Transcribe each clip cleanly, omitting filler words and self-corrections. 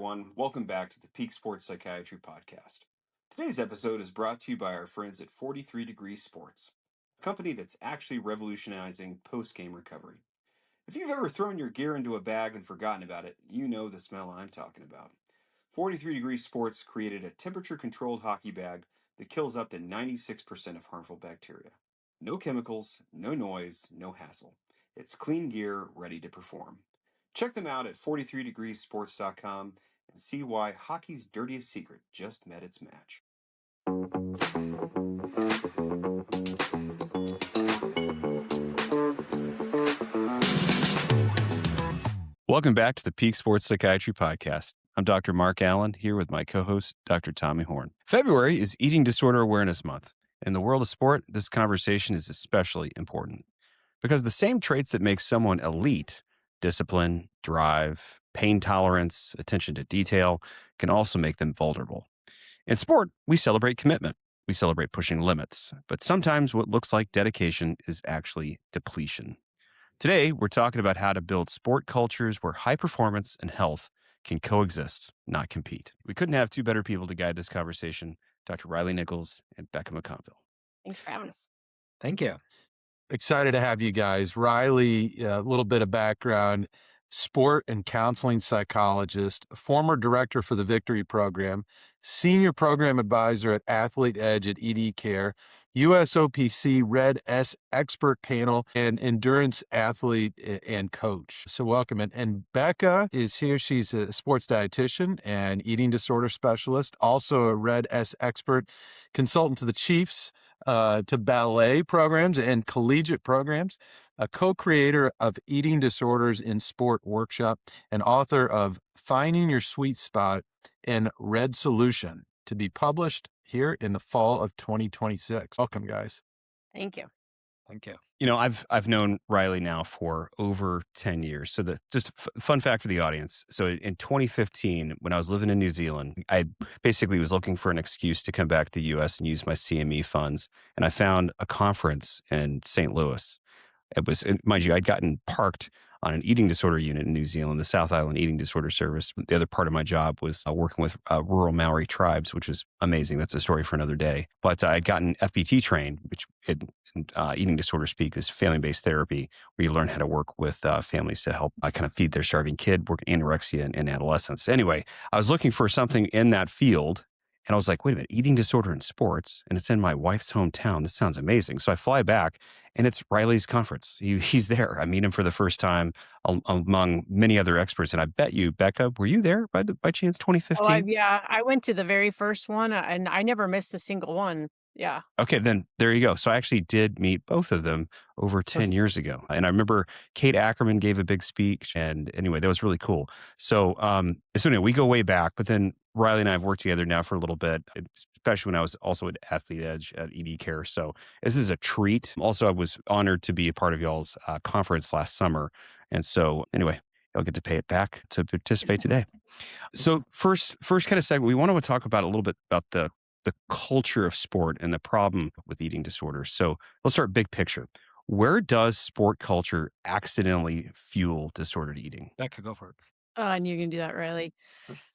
everyone. Welcome back to the Peak Sports Psychiatry Podcast. Today's episode is brought to you by our friends at 43 Degrees Sports, a company that's actually revolutionizing post-game recovery. If you've ever thrown your gear into a bag and forgotten about it, you know the smell I'm talking about. 43 Degrees Sports created a temperature-controlled hockey bag that kills up to 96% of harmful bacteria. No chemicals, no noise, no hassle. It's clean gear ready to perform. Check them out at 43degreesports.com and see why hockey's dirtiest secret just met its match. Welcome back to the Peak Sports Psychiatry Podcast. I'm Dr. Mark Allen, here with my co-host, Dr. Tommy Horn. February is Eating Disorder Awareness Month. In the world of sport, this conversation is especially important because the same traits that make someone elite, discipline, drive, pain tolerance, attention to detail, can also make them vulnerable. In sport, we celebrate commitment. We celebrate pushing limits. But sometimes what looks like dedication is actually depletion. Today, we're talking about how to build sport cultures where high performance and health can coexist, not compete. We couldn't have two better people to guide this conversation, Dr. Riley Nickols and Becca McConville. Thanks for having us. Thank you. Excited to have you guys. Riley, a little bit of background, sport and counseling psychologist, former director for the Victory Program, senior program advisor at Athlete Edge at ED Care, USOPC Red S expert panel, and endurance athlete and coach. So welcome. And Becca is here. She's a sports dietitian and eating disorder specialist, also a Red S expert, consultant to the Chiefs, to ballet programs and collegiate programs, a co-creator of Eating Disorders in Sport Workshop, and author of Finding Your Sweet Spot and Red Solution, to be published here in the fall of 2026. Welcome, guys. Thank you. Thank you. You know, I've known Riley now for over 10 years. So just fun fact for the audience. So in 2015, when I was living in New Zealand, I basically was looking for an excuse to come back to the U.S. and use my CME funds. And I found a conference in St. Louis. It was, mind you, I'd gotten parked on an eating disorder unit in New Zealand, the South Island Eating Disorder Service. The other part of my job was working with rural Maori tribes, which is amazing. That's a story for another day. But I'd gotten FBT trained, which eating disorder speak is family-based therapy, where you learn how to work with families to help kind of feed their starving kid, work anorexia in adolescence. Anyway, I was looking for something in that field. And I was like, wait a minute, eating disorder in sports, and it's in my wife's hometown. This sounds amazing. So I fly back, and it's Riley's conference. He's there. I meet him for the first time among many other experts. And I bet you, Becca, were you there by chance, 2015? Yeah, I went to the very first one, and I never missed a single one. Yeah. Okay, then there you go. So I actually did meet both of them over 10 years ago. And I remember Kate Ackerman gave a big speech. And anyway, that was really cool. So anyway, we go way back, but then Riley and I have worked together now for a little bit, especially when I was also at Athlete Edge at ED Care. So this is a treat. Also, I was honored to be a part of y'all's conference last summer. And so anyway, I'll get to pay it back to participate today. So first kind of segment, we want to talk about a little bit about the culture of sport and the problem with eating disorders. So let's start big picture. Where does sport culture accidentally fuel disordered eating? Becca, go for it. Oh, and you can do that, Riley.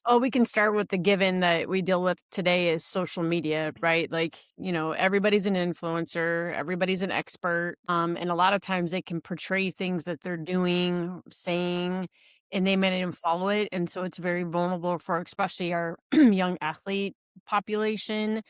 Oh, we can start with the given that we deal with today is social media, right? Like, everybody's an influencer, everybody's an expert. And a lot of times they can portray things that they're doing, saying, and they may not even follow it. And so it's very vulnerable for especially our young athlete population.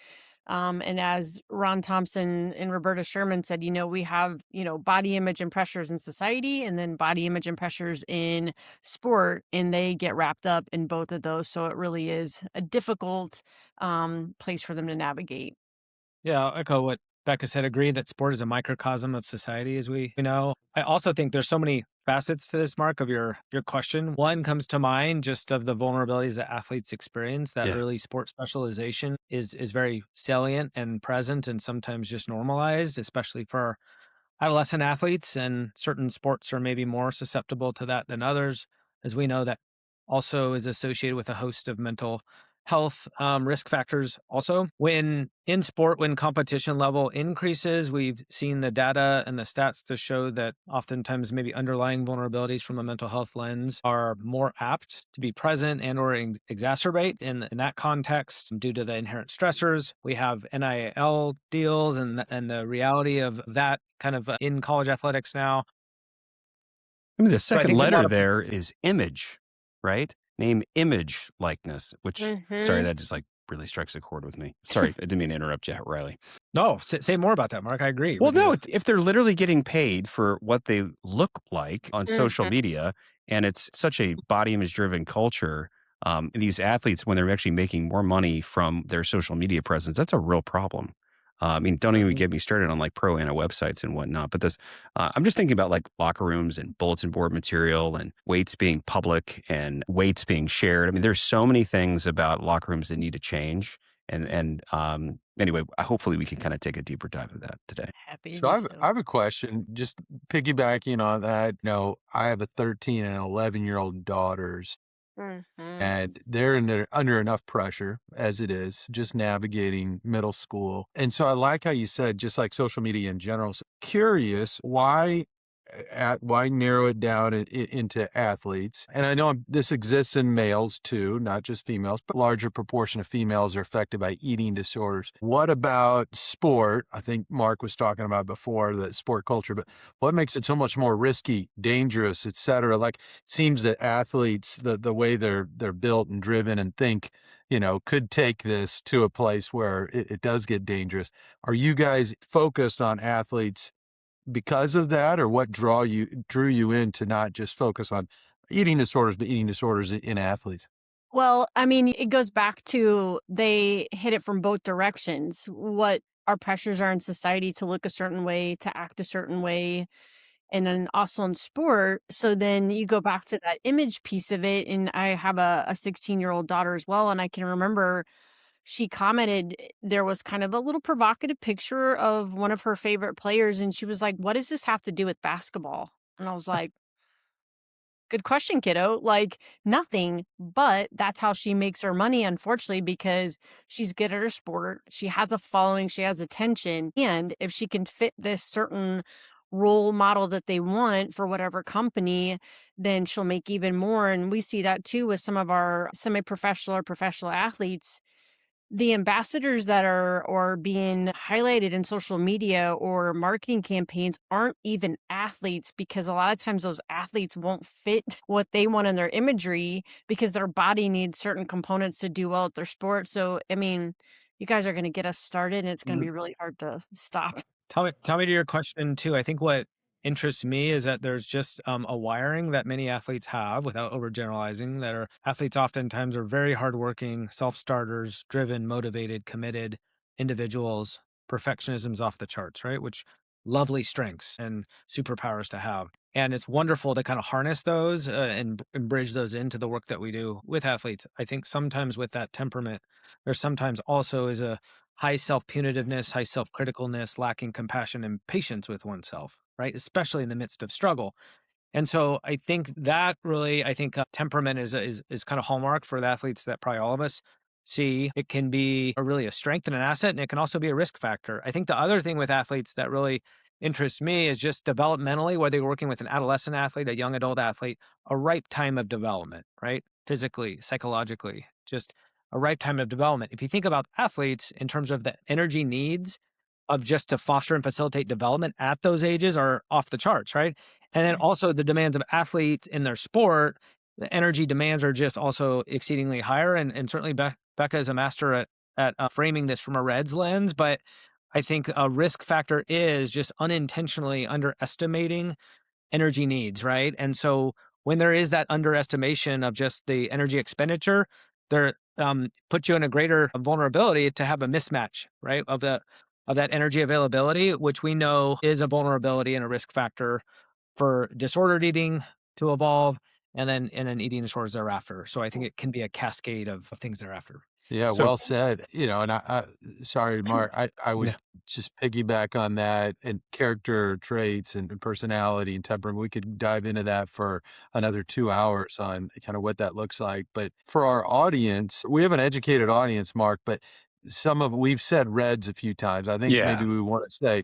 And as Ron Thompson and Roberta Sherman said, we have, body image and pressures in society and then body image and pressures in sport, and they get wrapped up in both of those. So it really is a difficult place for them to navigate. Yeah, I'll echo what Becca said. Agree that sport is a microcosm of society, as we know. I also think there's so many facets to this, Mark, of your question. One comes to mind just of the vulnerabilities that athletes experience. That early sport specialization is very salient and present and sometimes just normalized, especially for adolescent athletes. And certain sports are maybe more susceptible to that than others. As we know, that also is associated with a host of mental health risk factors also. When in sport, when competition level increases, we've seen the data and the stats to show that oftentimes maybe underlying vulnerabilities from a mental health lens are more apt to be present and or exacerbate in that context due to the inherent stressors. We have NIL deals and the reality of that kind of in college athletics now. I mean, the So I second think a lot letter of there is image, right? Name, image, likeness, which, sorry, Mm-hmm. that just like really strikes a chord with me. Sorry, I didn't mean to interrupt you, Riley. no, say more about that, Mark. I agree Well, with you. no, if they're literally getting paid for what they look like on social Mm-hmm. media, and it's such a body image driven culture, these athletes, when they're actually making more money from their social media presence, that's a real problem. I mean, don't even get me started on like pro ana websites and whatnot. But this, I'm just thinking about like locker rooms and bulletin board material and weights being public and weights being shared. I mean, there's so many things about locker rooms that need to change. And anyway, hopefully we can kind of take a deeper dive of that today. Happy to So do I so. have a question, just piggybacking on that. I have a 13 and 11-year-old daughters, Mm-hmm. and they're under enough pressure as it is, just navigating middle school. And so I like how you said, just like social media in general. So curious, why narrow it down into athletes? And I know this exists in males too, not just females, but larger proportion of females are affected by eating disorders. What about sport? I think Mark was talking about before the sport culture, but what makes it so much more risky, dangerous, et cetera? Like, it seems that athletes, the way they're built and driven and think, could take this to a place where it does get dangerous. Are you guys focused on athletes because of that, or what drew you in to not just focus on eating disorders, but eating disorders in athletes? Well, I mean, it goes back to they hit it from both directions. What our pressures are in society to look a certain way, to act a certain way, and then also in sport. So then you go back to that image piece of it. And I have a 16-year-old daughter as well. And I can remember she commented there was kind of a little provocative picture of one of her favorite players. And she was like, "What does this have to do with basketball?" And I was like, "Good question, kiddo." Like, nothing, but that's how she makes her money, unfortunately, because she's good at her sport. She has a following, she has attention. And if she can fit this certain role model that they want for whatever company, then she'll make even more. And we see that too with some of our semi professional or professional athletes. The ambassadors that are or being highlighted in social media or marketing campaigns aren't even athletes, because a lot of times those athletes won't fit what they want in their imagery because their body needs certain components to do well at their sport. So, I mean, you guys are going to get us started and it's going to be really hard to stop. Tell me to your question too. I think what interests me is that there's just a wiring that many athletes have, without overgeneralizing, that are athletes oftentimes are very hardworking, self-starters, driven, motivated, committed individuals. Perfectionism's off the charts, right? Which lovely strengths and superpowers to have. And it's wonderful to kind of harness those and bridge those into the work that we do with athletes. I think sometimes with that temperament, there sometimes also is a high self-punitiveness, high self-criticalness, lacking compassion and patience with oneself, right? Especially in the midst of struggle. And so I think that really, temperament is kind of hallmark for the athletes that probably all of us see. It can be really a strength and an asset, and it can also be a risk factor. I think the other thing with athletes that really interests me is just developmentally, whether you're working with an adolescent athlete, a young adult athlete, a ripe time of development, right? Physically, psychologically, just a ripe time of development. If you think about athletes in terms of the energy needs of just to foster and facilitate development at those ages are off the charts, right? And then also the demands of athletes in their sport, the energy demands are just also exceedingly higher. And certainly Becca is a master at framing this from a Reds lens, but I think a risk factor is just unintentionally underestimating energy needs, right? And so when there is that underestimation of just the energy expenditure, there puts you in a greater vulnerability to have a mismatch, right, of that energy availability, which we know is a vulnerability and a risk factor for disordered eating to evolve, and then eating disorders thereafter. So I think it can be a cascade of things thereafter. Yeah, So well said. And sorry, Mark, I would yeah, just piggyback on that, and character traits and personality and temperament. We could dive into that for another 2 hours on kind of what that looks like. But for our audience, we have an educated audience, Mark, but we've said REDS a few times. I think maybe yeah. we want to say,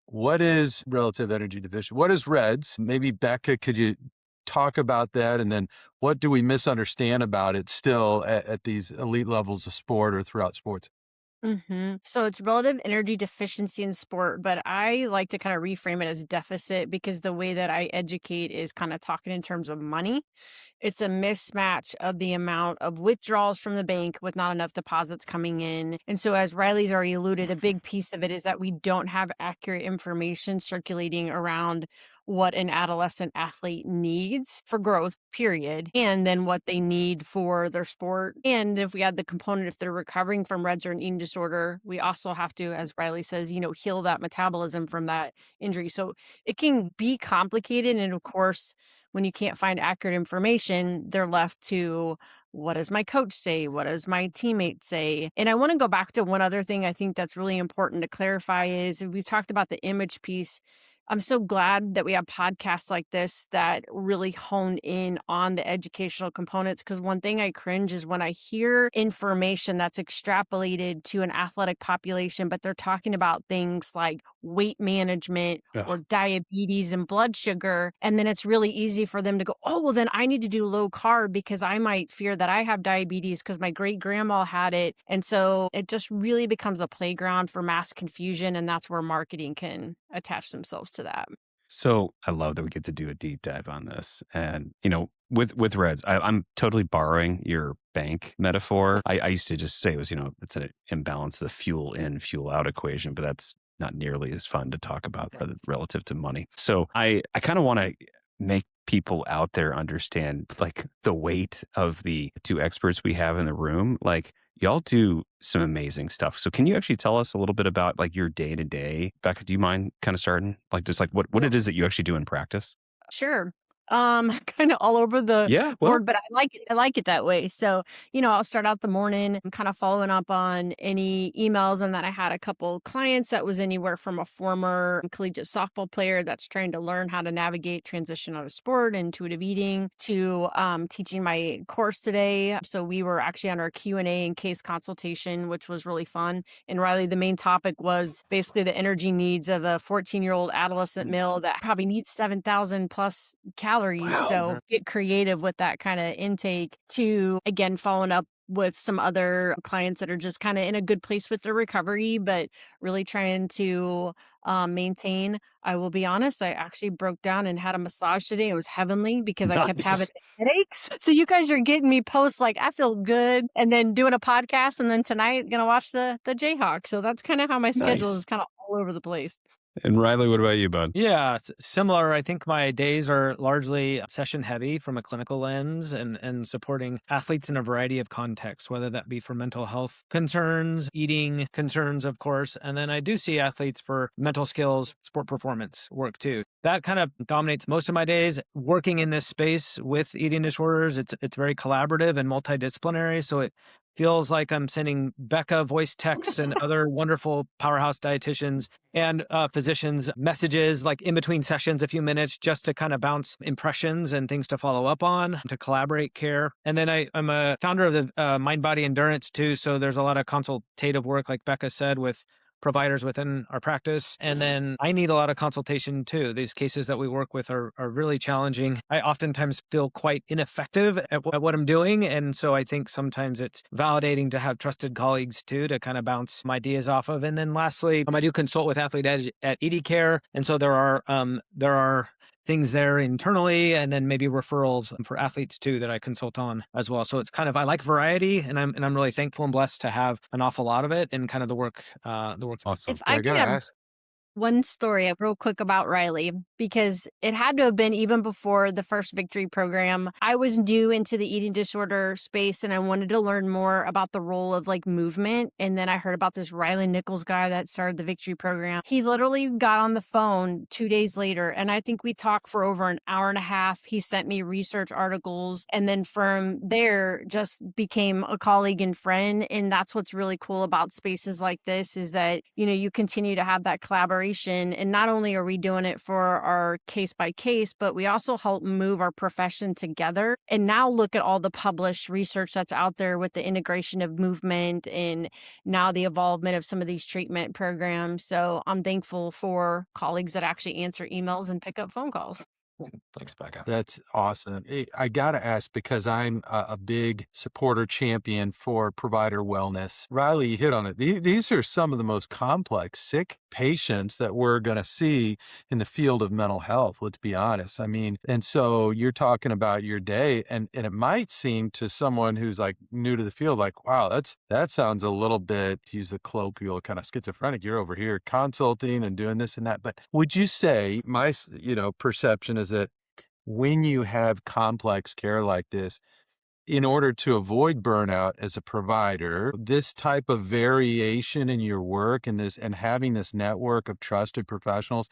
what is relative energy deficiency? What is REDS? Maybe Becca, could you talk about that? And then what do we misunderstand about it still at these elite levels of sport or throughout sports? So it's relative energy deficiency in sport, but I like to kind of reframe it as deficit because the way that I educate is kind of talking in terms of money. It's a mismatch of the amount of withdrawals from the bank with not enough deposits coming in. And so, as Riley's already alluded, a big piece of it is that we don't have accurate information circulating around what an adolescent athlete needs for growth, period, and then what they need for their sport. And if we add the component, if they're recovering from REDS or an eating disorder, we also have to, as Riley says, heal that metabolism from that injury. So it can be complicated. And of course, when you can't find accurate information, they're left to, what does my coach say? What does my teammate say? And I want to go back to one other thing I think that's really important to clarify is we've talked about the image piece. I'm so glad that we have podcasts like this that really hone in on the educational components. Because one thing I cringe is when I hear information that's extrapolated to an athletic population, but they're talking about things like weight management or Ugh. diabetes and blood sugar. And then it's really easy for them to go, oh, well, then I need to do low carb because I might fear that I have diabetes because my great grandma had it. And so it just really becomes a playground for mass confusion. And that's where marketing can attach themselves to that. So I love that we get to do a deep dive on this. And, with REDS, I'm totally borrowing your bank metaphor. I used to just say it was, it's an imbalance of the fuel in, fuel out equation, but that's not nearly as fun to talk about relative to money. So I kind of want to make people out there understand like the weight of the two experts we have in the room. Like, y'all do some amazing stuff. So can you actually tell us a little bit about like your day to day? Becca, do you mind kind of starting? Like just like what Yeah. it is that you actually do in practice? Sure. Kind of all over the Yeah, well, board, but I like it. I like it that way. So, I'll start out the morning and kind of following up on any emails. And then I had a couple clients that was anywhere from a former collegiate softball player that's trying to learn how to navigate transition out of sport, intuitive eating, to teaching my course today. So we were actually on our Q&A and case consultation, which was really fun. And Riley, the main topic was basically the energy needs of a 14-year-old adolescent male that probably needs 7,000 plus calories. wow. So get creative with that kind of intake to, again, following up with some other clients that are just kind of in a good place with their recovery, but really trying to maintain. I will be honest, I actually broke down and had a massage today. It was heavenly because I kept having Nice. headaches. So you guys are getting me posts like I feel good, and then doing a podcast, and then tonight gonna watch the Jayhawks. So that's kind of how my schedule Nice. is kind of all over the place. And Riley, what about you, bud? Yeah, similar. I think my days are largely session heavy from a clinical lens and supporting athletes in a variety of contexts, whether that be for mental health concerns, eating concerns, of course. And then I do see athletes for mental skills, sport performance work too. That kind of dominates most of my days. Working in this space with eating disorders, it's very collaborative and multidisciplinary. So it feels like I'm sending Becca voice texts and other wonderful powerhouse dietitians and physicians messages like in between sessions, a few minutes, just to kind of bounce impressions and things to follow up on, to collaborate care. And then I'm a founder of the MindBodyEndurance too. So there's a lot of consultative work, like Becca said, with providers within our practice. And then I need a lot of consultation too. These cases that we work with are really challenging. I oftentimes feel quite ineffective at what I'm doing. And so I think sometimes it's validating to have trusted colleagues too, to kind of bounce my ideas off of. And then lastly, I do consult with Athlete Edge at ED Care. And so there are things there internally, and then maybe referrals for athletes too that I consult on as well. So it's kind of, I like variety, and I'm really thankful and blessed to have an awful lot of it and kind of the work. Awesome. If I I could gotta have ask. One story real quick about Riley, because it had to have been even before the first Victory program. I was new into the eating disorder space and I wanted to learn more about the role of like movement. And then I heard about this Riley Nickols guy that started the Victory program. He literally got on the phone 2 days later, and I think we talked for over an hour and a half. He sent me research articles, and then from there just became a colleague and friend. And that's what's really cool about spaces like this, is that, you know, you continue to have that collaboration. And not only are we doing it for our case by case, but we also help move our profession together. And now look at all the published research that's out there with the integration of movement and now the involvement of some of these treatment programs. So I'm thankful for colleagues that actually answer emails and pick up phone calls. Thanks, Becca. That's awesome. I got to ask, because I'm a big supporter champion for provider wellness. Riley, you hit on it. These are some of the most complex, sick patients that we're going to see in the field of mental health. Let's be honest. I mean, and so you're talking about your day, and it might seem to someone who's like new to the field, like, wow, that sounds a little bit, to use the colloquial, kind of schizophrenic. You're over here consulting and doing this and that. But would you say my, perception is that when you have complex care like this, in order to avoid burnout as a provider, this type of variation in your work and having this network of trusted professionals,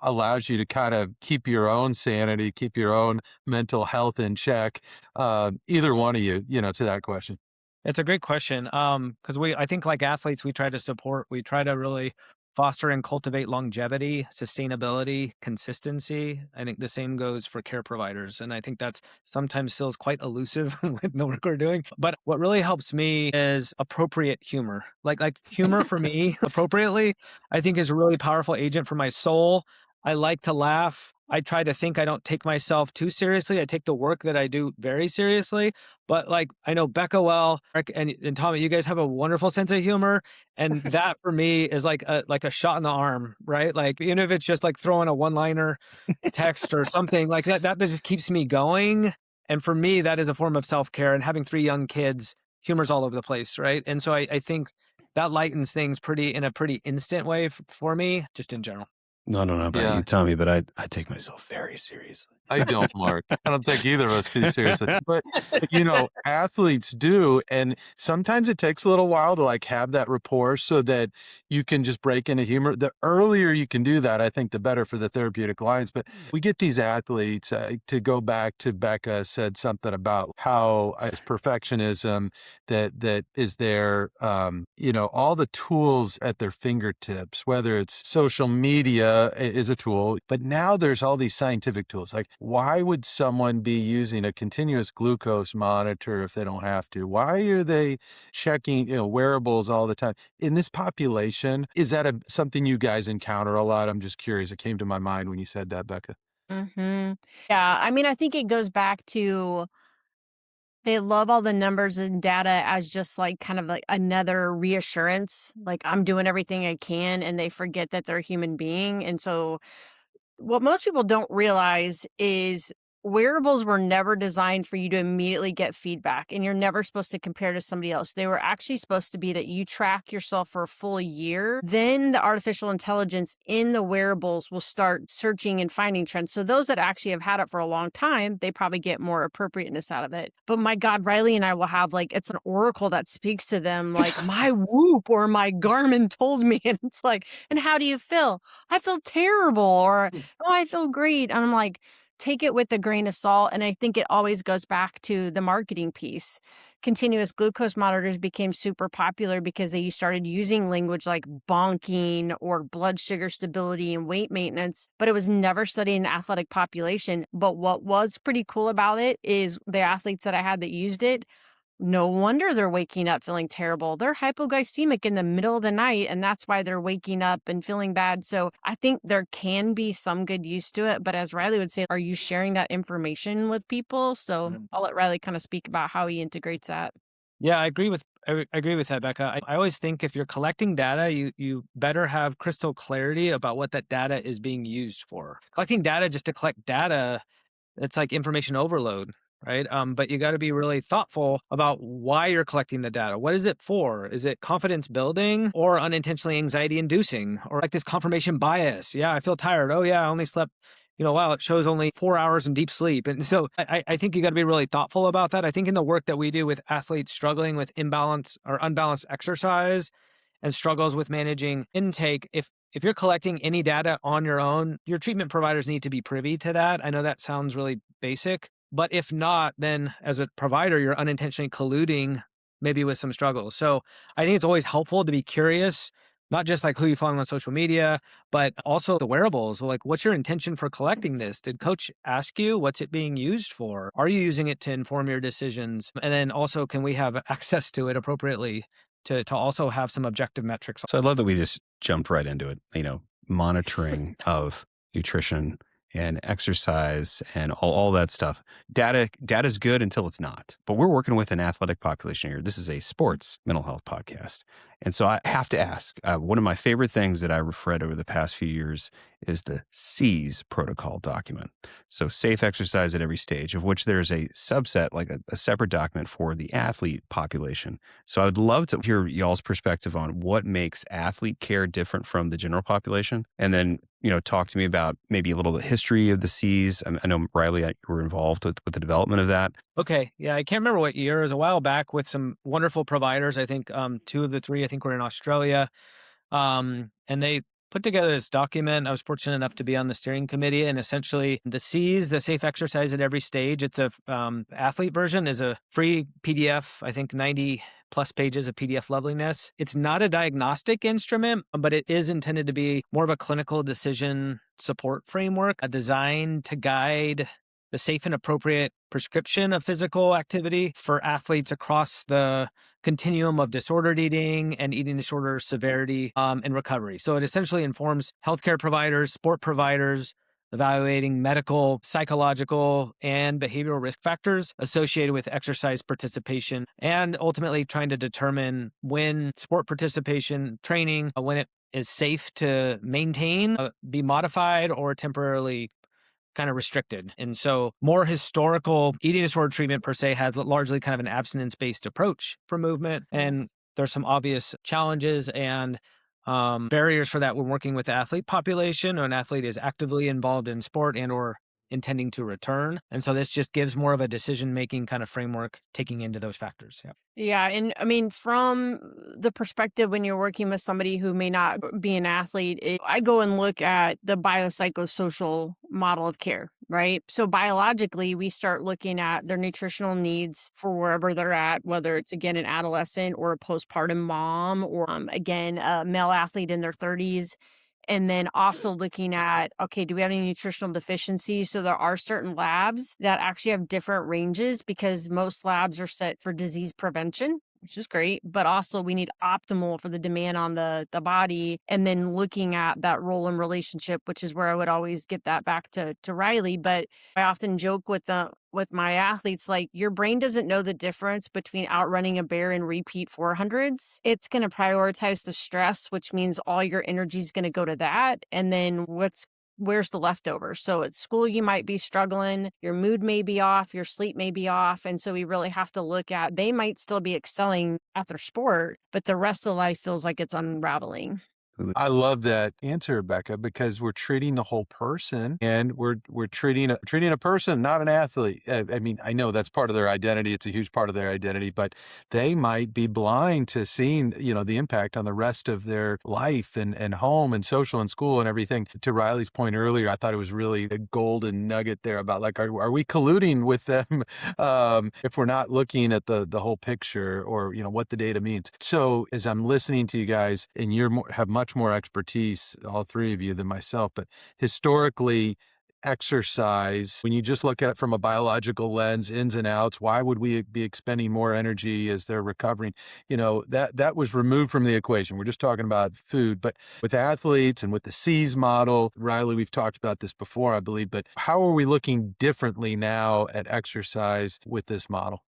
allows you to kind of keep your own sanity, keep your own mental health in check. Either one of you, to that question. It's a great question. Because I think like athletes, we try to really foster and cultivate longevity, sustainability, consistency. I think the same goes for care providers. And I think that's sometimes feels quite elusive with the work we're doing. But what really helps me is appropriate humor. Like humor for me appropriately, I think is a really powerful agent for my soul. I like to laugh. I try to think I don't take myself too seriously. I take the work that I do very seriously. But like, I know Becca well, Rick and Tommy, you guys have a wonderful sense of humor. And that for me is like a shot in the arm, right? Like, even if it's just like throwing a one-liner text or something like that just keeps me going. And for me, that is a form of self-care. And having 3 young kids, humor's all over the place, right? And so I think that lightens things in a pretty instant way for me, just in general. No, about Yeah. you, Tommy, but I take myself very seriously. I don't, Mark. I don't take either of us too seriously. But, athletes do. And sometimes it takes a little while to like have that rapport so that you can just break into humor. The earlier you can do that, I think the better for the therapeutic lines. But we get these athletes, to go back to Becca said something about how as perfectionism that is there, all the tools at their fingertips, whether it's social media is a tool, but now there's all these scientific tools. Like, why would someone be using a continuous glucose monitor if they don't have to? Why are they checking, wearables all the time? In this population, is that something you guys encounter a lot? I'm just curious. It came to my mind when you said that, Becca. Yeah. I mean, I think it goes back to they love all the numbers and data as just like kind of like another reassurance. Like, I'm doing everything I can, and they forget that they're a human being. And so what most people don't realize is wearables were never designed for you to immediately get feedback, and you're never supposed to compare to somebody else. They were actually supposed to be that you track yourself for a full year. Then the artificial intelligence in the wearables will start searching and finding trends. So those that actually have had it for a long time, they probably get more appropriateness out of it. But my God, Riley and I will have like, it's an oracle that speaks to them, like my Whoop or my Garmin told me. And it's like, and how do you feel? I feel terrible. Or, oh, I feel great. And I'm like, take it with a grain of salt. And I think it always goes back to the marketing piece. Continuous glucose monitors became super popular because they started using language like bonking or blood sugar stability and weight maintenance, but it was never studied in the athletic population. But what was pretty cool about it is the athletes that I had that used it, no wonder they're waking up feeling terrible. They're hypoglycemic in the middle of the night, and that's why they're waking up and feeling bad. So I think there can be some good use to it. But as Riley would say, are you sharing that information with people? So I'll let Riley kind of speak about how he integrates that. Yeah, I agree with that, Becca. I always think if you're collecting data, you better have crystal clarity about what that data is being used for. Collecting data just to collect data, it's like information overload. right? But you got to be really thoughtful about why you're collecting the data. What is it for? Is it confidence building or unintentionally anxiety inducing, or like this confirmation bias? Yeah, I feel tired. Oh yeah, I only slept, wow, it shows only 4 hours in deep sleep. And so I think you got to be really thoughtful about that. I think in the work that we do with athletes struggling with imbalance or unbalanced exercise and struggles with managing intake, if you're collecting any data on your own, your treatment providers need to be privy to that. I know that sounds really basic, but if not, then as a provider, you're unintentionally colluding maybe with some struggles. So I think it's always helpful to be curious, not just like who you follow on social media, but also the wearables. Like, what's your intention for collecting this? Did coach ask you? What's it being used for? Are you using it to inform your decisions? And then also, can we have access to it appropriately to also have some objective metrics? So I love that we just jumped right into it, monitoring of nutrition and exercise and all that stuff. Data is good until it's not. But we're working with an athletic population here. This is a sports mental health podcast. And so I have to ask, one of my favorite things that I've read over the past few years is the SEAS protocol document. So safe exercise at every stage, of which there's a subset, like a separate document for the athlete population. So I would love to hear y'all's perspective on what makes athlete care different from the general population. And then, talk to me about maybe a little bit of history of the SEAS. I know, Riley, you were involved with the development of that. Okay. Yeah. I can't remember what year. It was a while back with some wonderful providers. I think 2 of the 3, I think, were in Australia. And they put together this document. I was fortunate enough to be on the steering committee, and essentially the SEAS, the safe exercise at every stage. It's a athlete version, is a free PDF, I think 90 plus pages of PDF loveliness. It's not a diagnostic instrument, but it is intended to be more of a clinical decision support framework, a design to guide the safe and appropriate prescription of physical activity for athletes across the continuum of disordered eating and eating disorder severity and recovery. So it essentially informs healthcare providers, sport providers, evaluating medical, psychological, and behavioral risk factors associated with exercise participation, and ultimately trying to determine when sport participation, training, when it is safe to maintain, be modified, or temporarily kind of restricted. And so more historical eating disorder treatment per se has largely kind of an abstinence-based approach for movement. And there's some obvious challenges and barriers for that when working with the athlete population, or an athlete is actively involved in sport and or intending to return. And so this just gives more of a decision-making kind of framework taking into those factors. Yeah. Yeah. And I mean, from the perspective when you're working with somebody who may not be an athlete, I go and look at the biopsychosocial model of care, right? So biologically, we start looking at their nutritional needs for wherever they're at, whether it's, again, an adolescent or a postpartum mom, or again, a male athlete in their 30s. And then also looking at, okay, do we have any nutritional deficiencies? So there are certain labs that actually have different ranges, because most labs are set for disease prevention, which is great, but also we need optimal for the demand on the body. And then looking at that role and relationship, which is where I would always get that back to Riley. But I often joke with my athletes, like, your brain doesn't know the difference between outrunning a bear and repeat 400s. It's going to prioritize the stress, which means all your energy is going to go to that. And then where's the leftover? So at school, you might be struggling, your mood may be off, your sleep may be off. And so we really have to look at, they might still be excelling at their sport, but the rest of life feels like it's unraveling. I love that answer, Becca, because we're treating the whole person, and we're treating a person, not an athlete. I mean, I know that's part of their identity. It's a huge part of their identity, but they might be blind to seeing, the impact on the rest of their life and home and social and school and everything. To Riley's point earlier, I thought it was really a golden nugget there about, like, are we colluding with them if we're not looking at the whole picture, or, what the data means. So as I'm listening to you guys, and have much more expertise, all 3 of you, than myself, but historically, exercise, when you just look at it from a biological lens, ins and outs, why would we be expending more energy as they're recovering? That was removed from the equation. We're just talking about food. But with athletes and with the SEAS model, Riley, we've talked about this before, I believe, but how are we looking differently now at exercise with this model?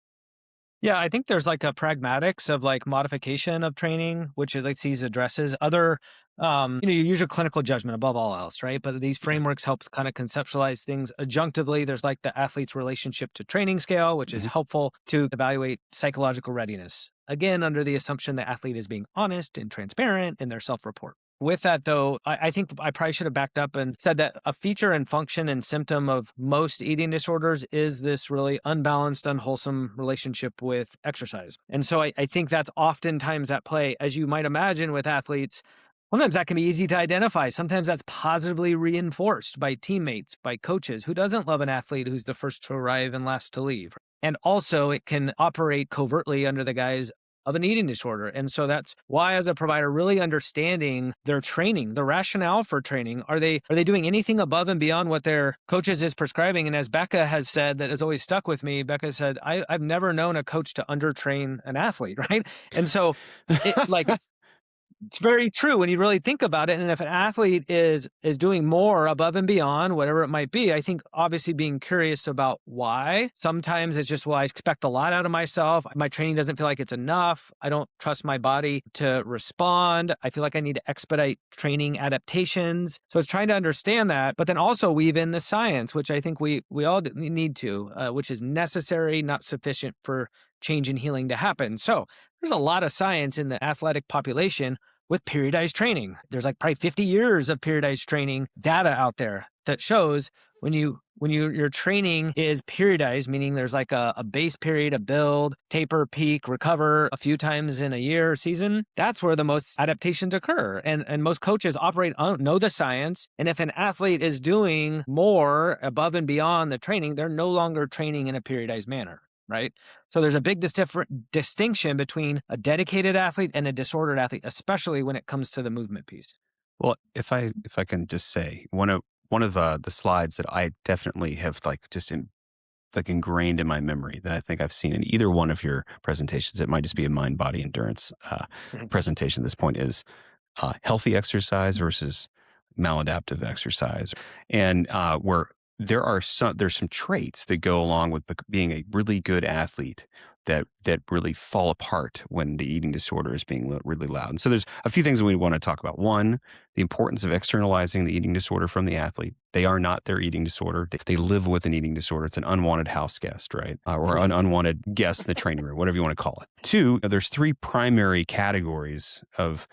Yeah, I think there's like a pragmatics of like modification of training, which it like sees addresses other, you use your clinical judgment above all else, right? But these frameworks help kind of conceptualize things adjunctively. There's like the athlete's relationship to training scale, which is helpful to evaluate psychological readiness. Again, under the assumption the athlete is being honest and transparent in their self-report. With that, though, I think I probably should have backed up and said that a feature and function and symptom of most eating disorders is this really unbalanced, unwholesome relationship with exercise. And so I think that's oftentimes at play. As you might imagine with athletes, sometimes that can be easy to identify. Sometimes that's positively reinforced by teammates, by coaches. Who doesn't love an athlete who's the first to arrive and last to leave? And also, it can operate covertly under the guise of an eating disorder. And so that's why, as a provider, really understanding their training, the rationale for training. Are they doing anything above and beyond what their coaches is prescribing? And as Becca has said, that has always stuck with me, Becca said, I've never known a coach to undertrain an athlete, right? And so it's very true when you really think about it. And if an athlete is doing more above and beyond, whatever it might be, I think obviously being curious about why. Sometimes it's just, well, I expect a lot out of myself. My training doesn't feel like it's enough. I don't trust my body to respond. I feel like I need to expedite training adaptations. So it's trying to understand that, but then also weave in the science, which I think we all need to, which is necessary, not sufficient for change and healing to happen. So there's a lot of science in the athletic population with periodized training. There's like probably 50 years of periodized training data out there that shows when your training is periodized, meaning there's like a base period, a build, taper, peak, recover a few times in a year or season, that's where the most adaptations occur. And most coaches know the science. And if an athlete is doing more above and beyond the training, they're no longer training in a periodized manner. Right? So there's a big distinction between a dedicated athlete and a disordered athlete, especially when it comes to the movement piece. Well, if I can just say, one of the slides that I definitely have ingrained in my memory that I think I've seen in either one of your presentations, it might just be a MindBodyEndurance presentation at this point, is healthy exercise versus maladaptive exercise. And where there's some traits that go along with being a really good athlete that really fall apart when the eating disorder is being really loud. And so there's a few things that we want to talk about. One, the importance of externalizing the eating disorder from the athlete. They are not their eating disorder. They live with an eating disorder. It's an unwanted house guest, right? Or an unwanted guest in the training room, whatever you want to call it. Two, there's three primary categories of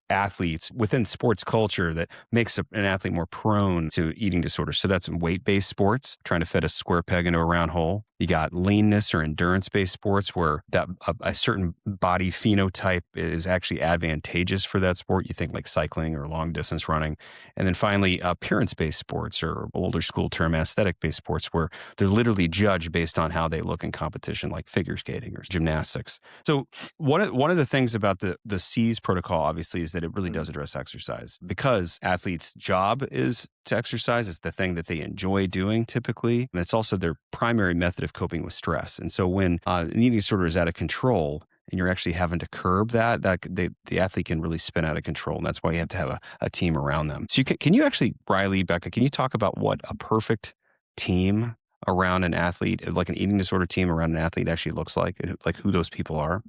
athletes within sports culture that makes an athlete more prone to eating disorders. So that's weight-based sports, trying to fit a square peg into a round hole. You got leanness or endurance-based sports where that a certain body phenotype is actually advantageous for that sport. You think like cycling or long distance running. And then finally, appearance-based sports, or older school term aesthetic-based sports, where they're literally judged based on how they look in competition, like figure skating or gymnastics. So one of the things about the C's protocol, obviously, is that it really does address exercise, because athletes' job is to exercise. It's the thing that they enjoy doing typically. And it's also their primary method of coping with stress. And so when an eating disorder is out of control, and you're actually having to curb that the athlete can really spin out of control. And that's why you have to have a team around them. So can you actually, Riley, Becca, can you talk about what a perfect team around an athlete, like an eating disorder team around an athlete, actually looks like who those people are?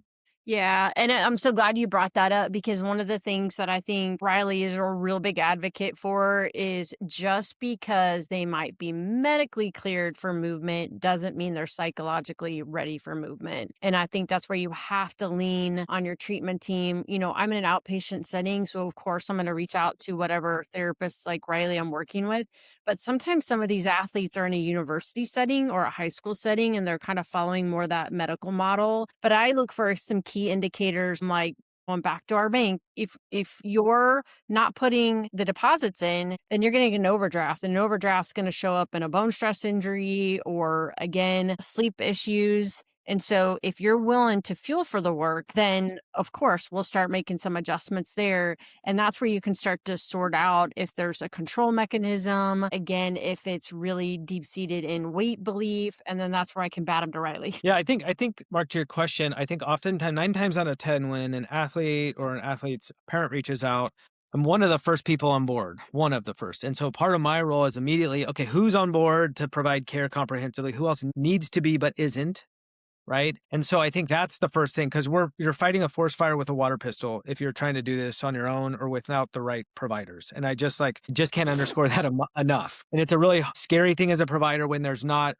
Yeah. And I'm so glad you brought that up, because one of the things that I think Riley is a real big advocate for is just because they might be medically cleared for movement doesn't mean they're psychologically ready for movement. And I think that's where you have to lean on your treatment team. I'm in an outpatient setting, so of course I'm going to reach out to whatever therapist like Riley I'm working with. But sometimes some of these athletes are in a university setting or a high school setting, and they're kind of following more that medical model. But I look for some key indicators, like going back to our bank. If you're not putting the deposits in, then you're going to get an overdraft, and an overdraft's going to show up in a bone stress injury or, again, sleep issues. And so if you're willing to fuel for the work, then of course we'll start making some adjustments there. And that's where you can start to sort out if there's a control mechanism, again, if it's really deep-seated in weight belief. And then that's where I can bat them to Riley. Yeah, I think, Mark, to your question, I think oftentimes 9 times out of 10, when an athlete or an athlete's parent reaches out, I'm one of the first people on board, one of the first. And so part of my role is immediately, okay, who's on board to provide care comprehensively? Who else needs to be but isn't? right? And so I think that's the first thing, because you're fighting a forest fire with a water pistol if you're trying to do this on your own or without the right providers. And I just can't underscore that enough. And it's a really scary thing as a provider when there's not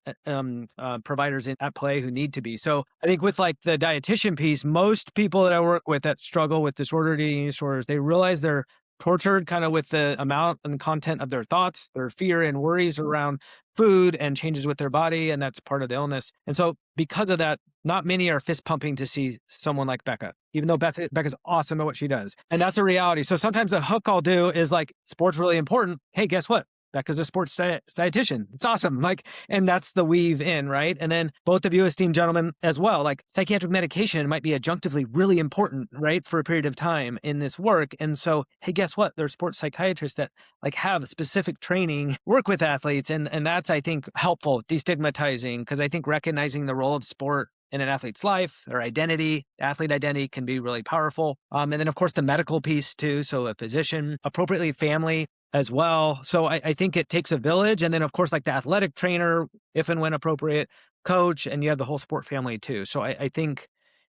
providers at play who need to be. So I think with like the dietitian piece, most people that I work with that struggle with disordered eating disorders, they realize they're tortured kind of with the amount and content of their thoughts, their fear and worries around food and changes with their body. And that's part of the illness. And so because of that, not many are fist pumping to see someone like Becca, even though Becca's awesome at what she does. And that's a reality. So sometimes the hook I'll do is like, sport's really important. Hey, guess what? Becca's a sports dietitian. It's awesome. And that's the weave in, right? And then both of you esteemed gentlemen as well, like psychiatric medication might be adjunctively really important, right? For a period of time in this work. And so, hey, guess what? There's sports psychiatrists that like have specific training, work with athletes. And that's, I think, helpful, destigmatizing, because I think recognizing the role of sport in an athlete's life, their identity, athlete identity can be really powerful. And then of course the medical piece too. So a physician, appropriately family as well. So I think it takes a village. And then of course, like the athletic trainer, if and when appropriate, coach, and you have the whole sport family too. So I think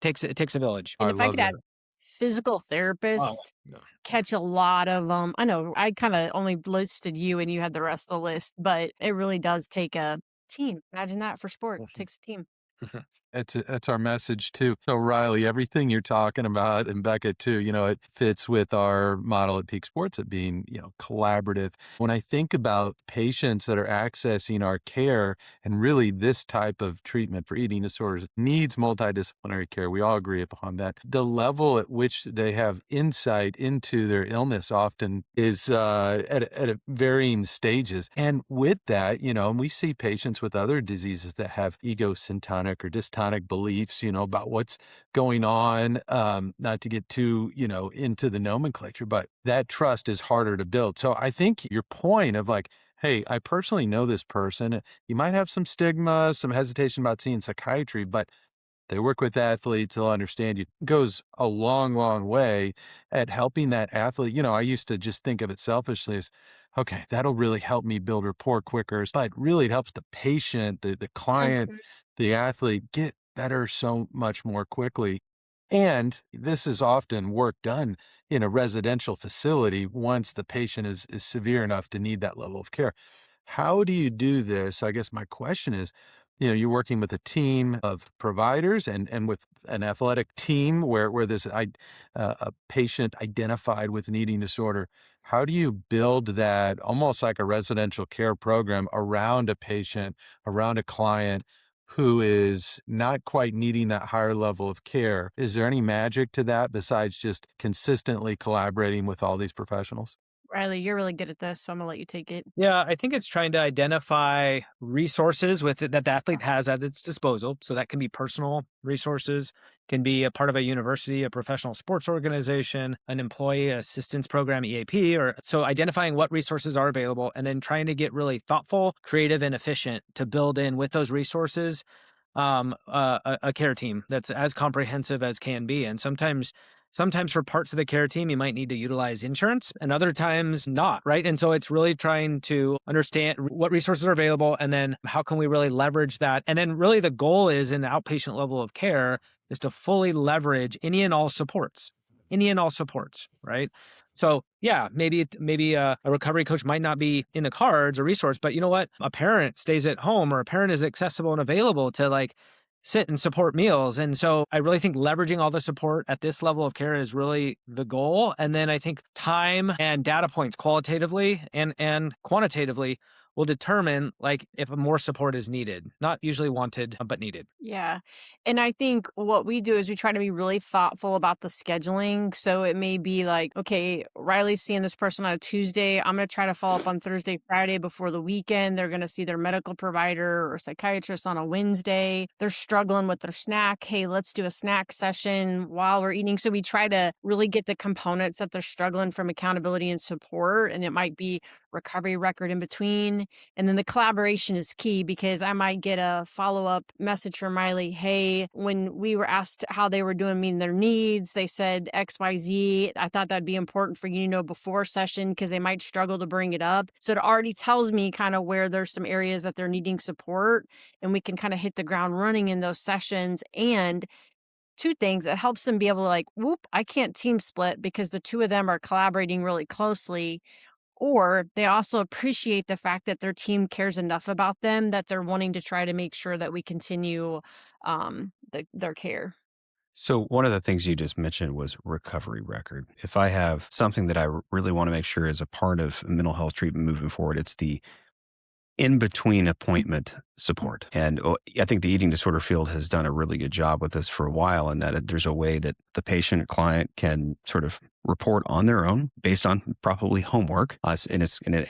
it takes a village. And I if I love could that. add physical Oh, therapists no. catch a lot of I know I kind of only listed you and you had the rest of the list, but it really does take a team. Imagine that for sport. It takes a team. That's our message too. So Riley, everything you're talking about, and Becca too, it fits with our model at Peak Sports of being, collaborative. When I think about patients that are accessing our care, and really this type of treatment for eating disorders needs multidisciplinary care. We all agree upon that. The level at which they have insight into their illness often is at varying stages. And with that, and we see patients with other diseases that have egocentric or dystonic beliefs, about what's going on, not to get too, into the nomenclature, but that trust is harder to build. So I think your point of like, hey, I personally know this person, you might have some stigma, some hesitation about seeing psychiatry, but they work with athletes, they'll understand you, goes a long, long way at helping that athlete. I used to just think of it selfishly as, okay, that'll really help me build rapport quicker, but really it helps the patient, the client, Mhm. the athlete get better so much more quickly. And this is often work done in a residential facility once the patient is severe enough to need that level of care. How do you do this? I guess my question is, you're working with a team of providers and with an athletic team where there's a patient identified with an eating disorder. How do you build that almost like a residential care program around a patient, around a client who is not quite needing that higher level of care? Is there any magic to that besides just consistently collaborating with all these professionals? Riley, you're really good at this, so I'm gonna let you take it. Yeah, I think it's trying to identify resources that the athlete has at its disposal. So that can be personal resources, can be a part of a university, a professional sports organization, an employee assistance program, EAP, or so identifying what resources are available and then trying to get really thoughtful, creative, and efficient to build in with those resources a care team that's as comprehensive as can be. And sometimes for parts of the care team, you might need to utilize insurance and other times not, right? And so it's really trying to understand what resources are available and then how can we really leverage that? And then really the goal is in the outpatient level of care is to fully leverage any and all supports, right? So yeah, maybe a recovery coach might not be in the cards or resource, but you know what? A parent stays at home or a parent is accessible and available to like sit and support meals. And so I really think leveraging all the support at this level of care is really the goal. And then I think time and data points qualitatively and quantitatively will determine like if more support is needed, not usually wanted, but needed. Yeah. And I think what we do is we try to be really thoughtful about the scheduling. So it may be like, okay, Riley's seeing this person on a Tuesday. I'm going to try to follow up on Thursday, Friday before the weekend. They're going to see their medical provider or psychiatrist on a Wednesday. They're struggling with their snack. Hey, let's do a snack session while we're eating. So we try to really get the components that they're struggling from accountability and support. And it might be recovery record in between. session. And then the collaboration is key, because I might get a follow-up message from Riley. Hey, when we were asked how they were doing meeting their needs, they said XYZ. I thought that'd be important for you to know before session, because they might struggle to bring it up. So it already tells me kind of where there's some areas that they're needing support, and we can kind of hit the ground running in those sessions. And two things, it helps them be able to like, whoop, I can't team split because the two of them are collaborating really closely. Or they also appreciate the fact that their team cares enough about them that they're wanting to try to make sure that we continue their care. So one of the things you just mentioned was recovery record. If I have something that I really want to make sure is a part of mental health treatment moving forward, it's the in between appointment support. And I think the eating disorder field has done a really good job with this for a while, and that there's a way that the patient client can sort of report on their own based on probably homework in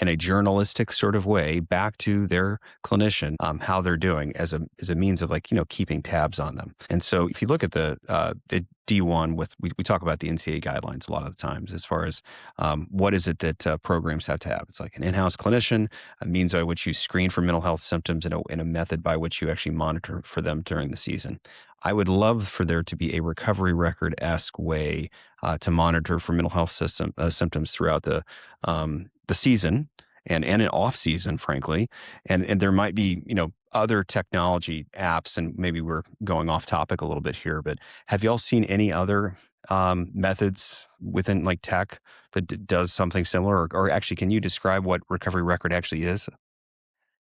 a journalistic sort of way back to their clinician, how they're doing as a means of like, keeping tabs on them. And so if you look at the D1 we talk about the NCA guidelines a lot of the times as far as what is it that programs have to have. It's like an in-house clinician, a means by which you screen for mental health symptoms, and a method by which you actually monitor for them during the season. I would love for there to be a recovery record-esque way to monitor for mental health symptoms throughout the season and an off season, frankly. And there might be, other technology apps, and maybe we're going off topic a little bit here, but have y'all seen any other methods within like tech that does something similar? Or actually, can you describe what recovery record actually is?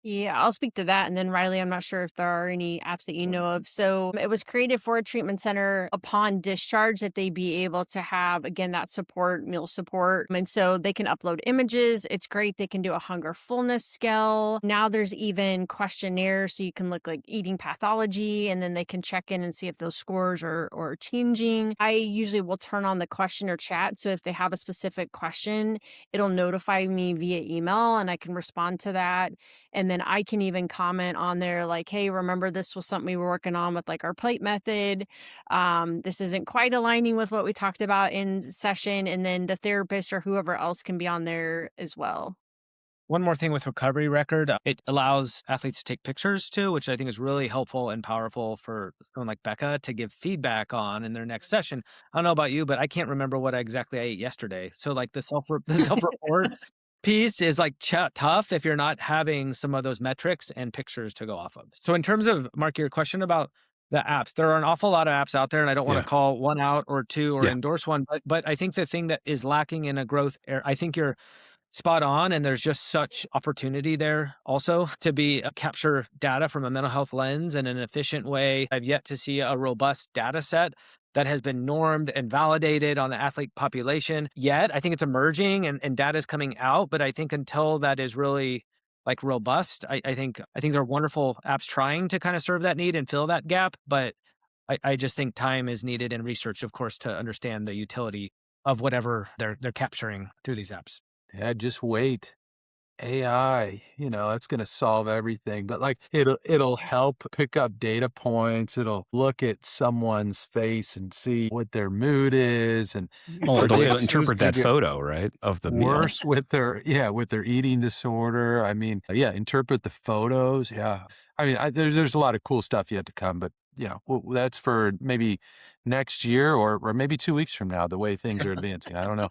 Yeah, I'll speak to that. And then Riley, I'm not sure if there are any apps that you know of. So it was created for a treatment center upon discharge that they be able to have, again, that support, meal support. And so they can upload images. It's great. They can do a hunger fullness scale. Now there's even questionnaires, so you can look like eating pathology, and then they can check in and see if those scores are changing. I usually will turn on the question or chat. So if they have a specific question, it'll notify me via email and I can respond to that. And then I can even comment on there like, hey, remember this was something we were working on with like our plate method. This isn't quite aligning with what we talked about in session. And then the therapist or whoever else can be on there as well. One more thing with recovery record, it allows athletes to take pictures too, which I think is really helpful and powerful for someone like Becca to give feedback on in their next session. I don't know about you, but I can't remember what exactly I ate yesterday. So like the self-report piece is like tough if you're not having some of those metrics and pictures to go off of. So in terms of, Mark, your question about the apps, there are an awful lot of apps out there, and I don't want to call one out or two or endorse one, but I think the thing that is lacking in a growth area, I think you're spot on, and there's just such opportunity there also to be capture data from a mental health lens in an efficient way. I've yet to see a robust data set that has been normed and validated on the athlete population yet. I think it's emerging and data is coming out, but I think until that is really like robust, I think there are wonderful apps trying to kind of serve that need and fill that gap, but I just think time is needed and research, of course, to understand the utility of whatever they're capturing through these apps. Yeah, just wait. AI, that's going to solve everything, but like it'll help pick up data points. It'll look at someone's face and see what their mood is, and it'll interpret that photo, right, of the worse meal. with their eating disorder. I mean, interpret the photos. Yeah, I mean, there's a lot of cool stuff yet to come, but that's for maybe next year or maybe 2 weeks from now. The way things are advancing, I don't know.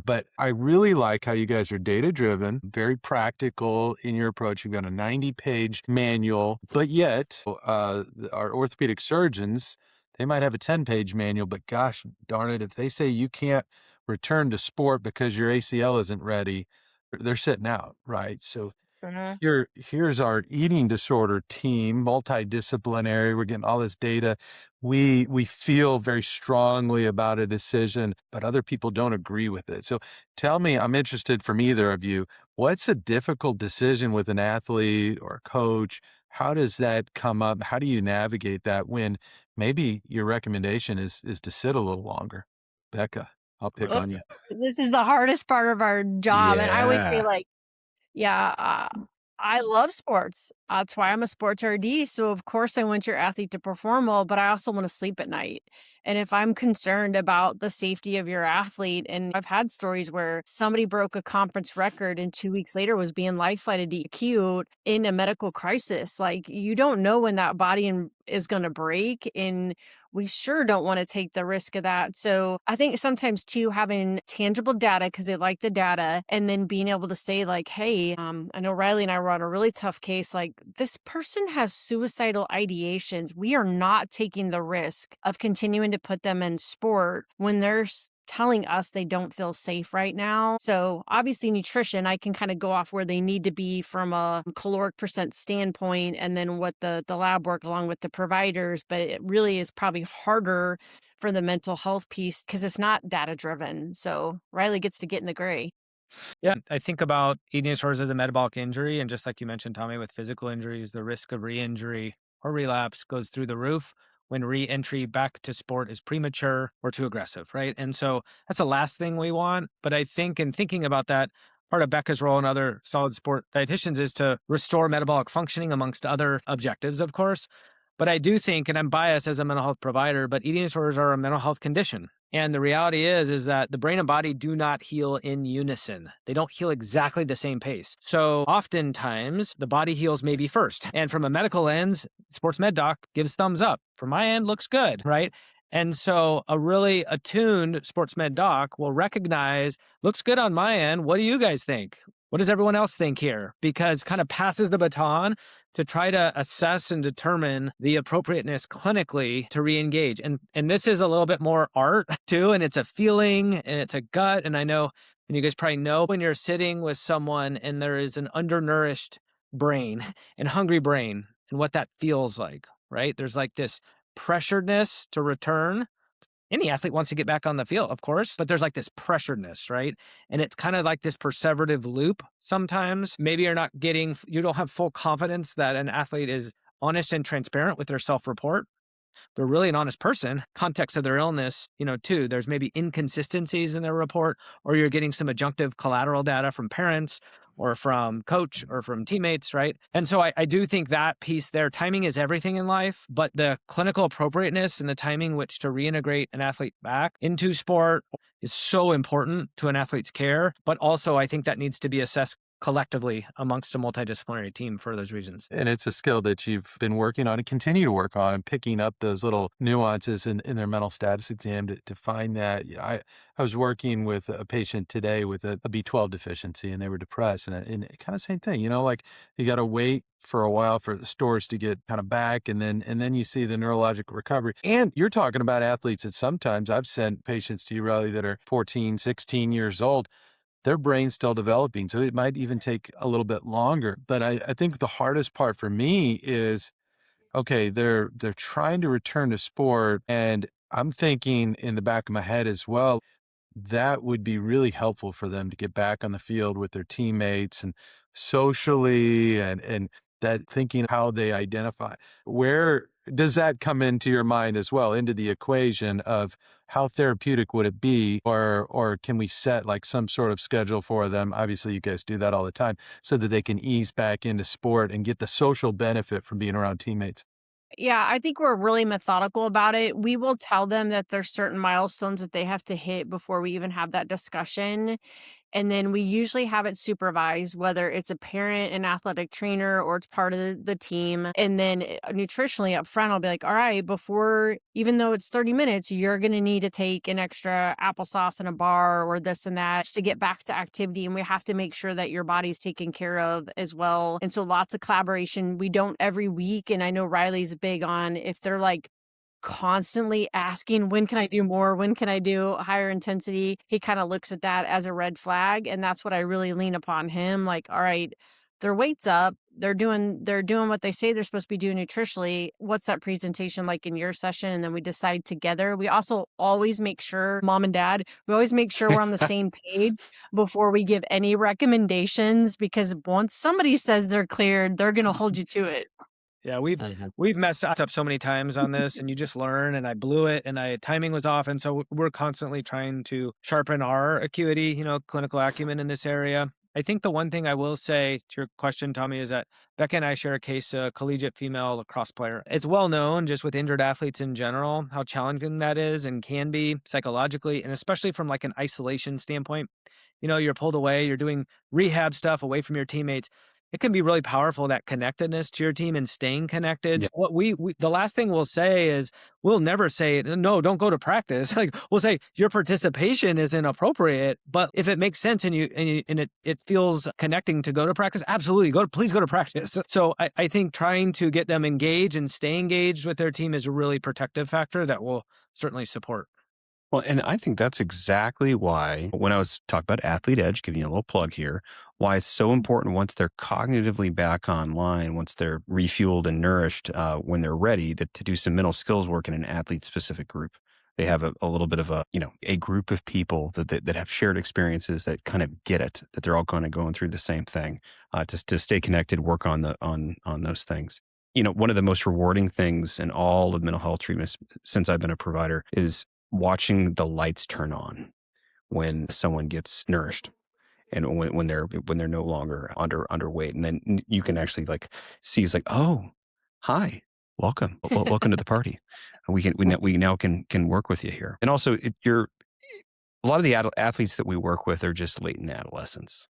But I really like how you guys are data-driven, very practical in your approach. You've got a 90-page manual, but yet our orthopedic surgeons, they might have a 10-page manual, but gosh darn it, if they say you can't return to sport because your ACL isn't ready, they're sitting out, right? So here's our eating disorder team, multidisciplinary. We're getting all this data. We feel very strongly about a decision, but other people don't agree with it. So tell me, I'm interested from either of you, what's a difficult decision with an athlete or a coach? How does that come up? How do you navigate that when maybe your recommendation is to sit a little longer? Becca, I'll pick on you. This is the hardest part of our job. And I always say like, yeah, I love sports. That's why I'm a sports RD. So of course I want your athlete to perform well, but I also want to sleep at night. And if I'm concerned about the safety of your athlete, and I've had stories where somebody broke a conference record and 2 weeks later was being life flighted to acute in a medical crisis. Like, you don't know when that body is going to break. And we sure don't want to take the risk of that. So I think sometimes too, having tangible data, because they like the data, and then being able to say like, hey, I know Riley and I were on a really tough case. Like, this person has suicidal ideations. We are not taking the risk of continuing to put them in sport when they're telling us they don't feel safe right now. So obviously nutrition, I can kind of go off where they need to be from a caloric percent standpoint, and then what the lab work along with the providers. But it really is probably harder for the mental health piece because it's not data driven. So Riley gets to get in the gray. Yeah, I think about eating disorders as a metabolic injury. And just like you mentioned, Tommy, with physical injuries, the risk of re-injury or relapse goes through the roof when re-entry back to sport is premature or too aggressive, right? And so that's the last thing we want. But I think in thinking about that, part of Becca's role and other solid sport dietitians is to restore metabolic functioning amongst other objectives, of course. But I do think, and I'm biased as a mental health provider, but eating disorders are a mental health condition. And the reality is that the brain and body do not heal in unison. They don't heal exactly the same pace. So oftentimes the body heals maybe first. And from a medical lens, sports med doc gives thumbs up. From my end, looks good, right? And so a really attuned sports med doc will recognize, looks good on my end. What do you guys think? What does everyone else think here? Because kind of passes the baton to try to assess and determine the appropriateness clinically to re-engage. And this is a little bit more art too, and it's a feeling and it's a gut. And I know, and you guys probably know, when you're sitting with someone and there is an undernourished brain and hungry brain and what that feels like, right? There's like this pressuredness to return. Any athlete wants to get back on the field, of course, but there's like this pressuredness, right? And it's kind of like this perseverative loop sometimes. Maybe you don't have full confidence that an athlete is honest and transparent with their self-report. They're really an honest person. Context of their illness, too. There's maybe inconsistencies in their report, or you're getting some adjunctive collateral data from parents or from coach or from teammates, right? And so I do think that piece there, timing is everything in life, but the clinical appropriateness and the timing which to reintegrate an athlete back into sport is so important to an athlete's care. But also I think that needs to be assessed collectively amongst a multidisciplinary team for those reasons. And it's a skill that you've been working on and continue to work on, and picking up those little nuances in their mental status exam to find that. I was working with a patient today with a B12 deficiency, and they were depressed, and kind of same thing, like you got to wait for a while for the stores to get kind of back, and then you see the neurologic recovery. And you're talking about athletes that sometimes I've sent patients to you, Riley, that are 14, 16 years old. Their brain's still developing, so it might even take a little bit longer. But I think the hardest part for me is, okay, they're trying to return to sport, and I'm thinking in the back of my head as well, that would be really helpful for them to get back on the field with their teammates and socially, and that thinking how they identify. Where does that come into your mind as well, into the equation of how therapeutic would it be, or can we set like some sort of schedule for them? Obviously you guys do that all the time, so that they can ease back into sport and get the social benefit from being around teammates. Yeah, I think we're really methodical about it. We will tell them that there's certain milestones that they have to hit before we even have that discussion. And then we usually have it supervised, whether it's a parent, an athletic trainer, or it's part of the team. And then nutritionally up front, I'll be like, all right, before, even though it's 30 minutes, you're going to need to take an extra applesauce in a bar or this and that just to get back to activity. And we have to make sure that your body's taken care of as well. And so lots of collaboration. We don't every week. And I know Riley's big on, if they're like constantly asking, when can I do more? When can I do higher intensity? He kind of looks at that as a red flag. And that's what I really lean upon him. Like, all right, their weight's up. They're doing what they say they're supposed to be doing nutritionally. What's that presentation like in your session? And then we decide together. We also always make sure, mom and dad, we always make sure we're on the same page before we give any recommendations, because once somebody says they're cleared, they're going to hold you to it. Yeah, we've messed up so many times on this, and you just learn, and I blew it, and timing was off. And so we're constantly trying to sharpen our acuity, clinical acumen in this area. I think the one thing I will say to your question, Tommy, is that Becca and I share a case, a collegiate female lacrosse player. It's well known just with injured athletes in general, how challenging that is and can be psychologically, and especially from like an isolation standpoint. You're pulled away, you're doing rehab stuff away from your teammates. It can be really powerful, that connectedness to your team and staying connected. Yeah. What we the last thing we'll say is we'll never say, no, don't go to practice. Like we'll say your participation is inappropriate, but if it makes sense and it feels connecting to go to practice, absolutely please go to practice. So I think trying to get them engaged and stay engaged with their team is a really protective factor that we'll certainly support. Well, and I think that's exactly why when I was talking about Athlete Edge, giving you a little plug here, why it's so important once they're cognitively back online, once they're refueled and nourished, when they're ready to do some mental skills work in an athlete specific group. They have a little bit of a group of people that have shared experiences that kind of get it, that they're all kind of going through the same thing, to stay connected, work on those things. One of the most rewarding things in all of mental health treatments since I've been a provider is watching the lights turn on when someone gets nourished and when they're no longer underweight. And then you can actually like see, it's like, oh, hi, welcome to the party. We now can work with you here. And also a lot of the athletes that we work with are just late in adolescence.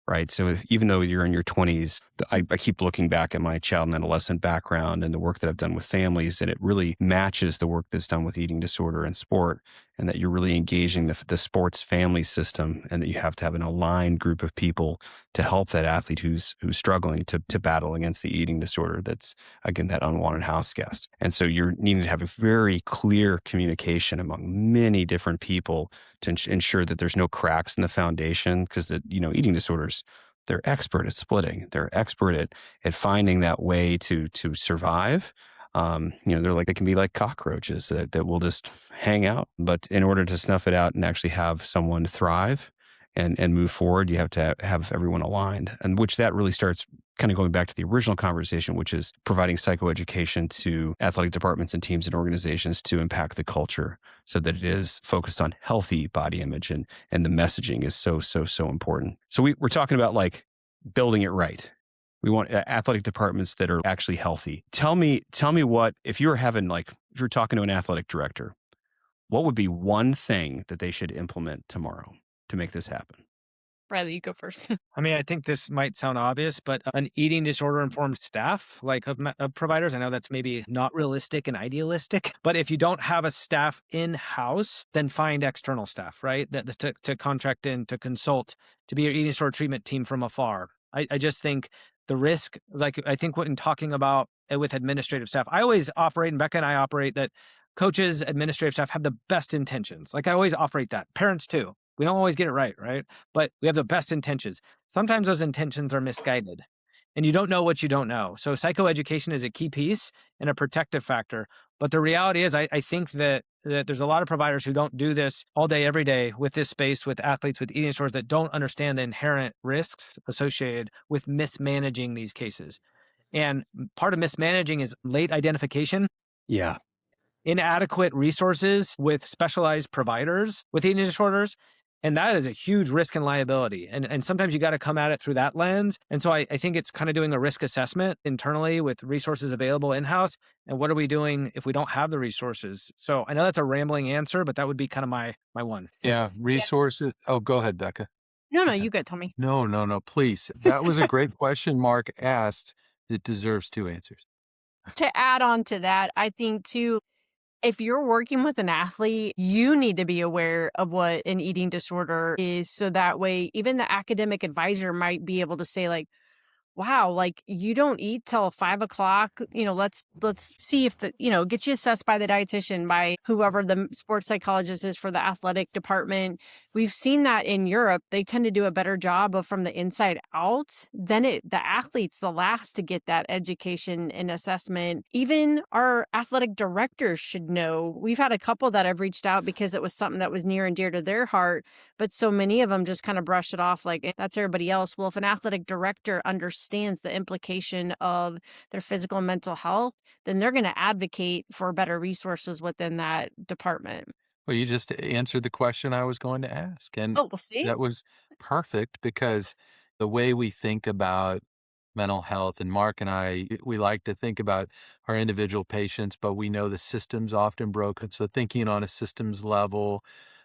Right. So even though you're in your 20s, I keep looking back at my child and adolescent background and the work that I've done with families, and it really matches the work that's done with eating disorder and sport, and that you're really engaging the sports family system, and that you have to have an aligned group of people to help that athlete who's struggling to battle against the eating disorder that's, again, that unwanted house guest. And so you're needing to have a very clear communication among many different people to ensure that there's no cracks in the foundation, because eating disorders, they're expert at splitting. They're expert at finding that way to survive. They can be like cockroaches that will just hang out. But in order to snuff it out and actually have someone thrive and move forward, you have to have everyone aligned, and which that really starts kind of going back to the original conversation, which is providing psychoeducation to athletic departments and teams and organizations to impact the culture so that it is focused on healthy body image, and the messaging is so important. So we're talking about like building it right. We want athletic departments that are actually healthy. Tell me what, if you're talking to an athletic director, what would be one thing that they should implement tomorrow to make this happen? Riley, you go first. I mean, I think this might sound obvious, but an eating disorder informed staff, like of providers, I know that's maybe not realistic and idealistic, but if you don't have a staff in-house, then find external staff, right? To contract in, to consult, to be your eating disorder treatment team from afar. I just think the risk, like I think when talking about with administrative staff, I always operate, and Becca and I operate, that coaches, administrative staff have the best intentions. Like I always operate that. Parents too. We don't always get it right? But we have the best intentions. Sometimes those intentions are misguided, and you don't know what you don't know. So psychoeducation is a key piece and a protective factor. But the reality is, I think that there's a lot of providers who don't do this all day, every day with this space, with athletes with eating disorders, that don't understand the inherent risks associated with mismanaging these cases. And part of mismanaging is late identification. Yeah. Inadequate resources with specialized providers with eating disorders. And that is a huge risk and liability. And sometimes you got to come at it through that lens. And so I think it's kind of doing a risk assessment internally with resources available in-house. And what are we doing if we don't have the resources? So I know that's a rambling answer, but that would be kind of my one. Yeah, resources. Oh, go ahead, Becca. No, you go, Tommy. No, please. That was a great question Mark asked. It deserves two answers. To add on to that, I think too, if you're working with an athlete, you need to be aware of what an eating disorder is. So that way, even the academic advisor might be able to say like, wow, like you don't eat till 5 o'clock, let's see if get you assessed by the dietitian, by whoever the sports psychologist is for the athletic department. We've seen that in Europe. They tend to do a better job of from the inside out. Then the athlete's the last to get that education and assessment. Even our athletic directors should know. We've had a couple that have reached out because it was something that was near and dear to their heart, but so many of them just kind of brush it off like that's everybody else. Well, if an athletic director understands the implication of their physical and mental health, then they're going to advocate for better resources within that department. Well, you just answered the question I was going to ask. And Oh, we'll see. that was perfect because, the way we think about mental health, and Mark and I, we like to think about our individual patients, but we know the system's often broken. So thinking on a systems level,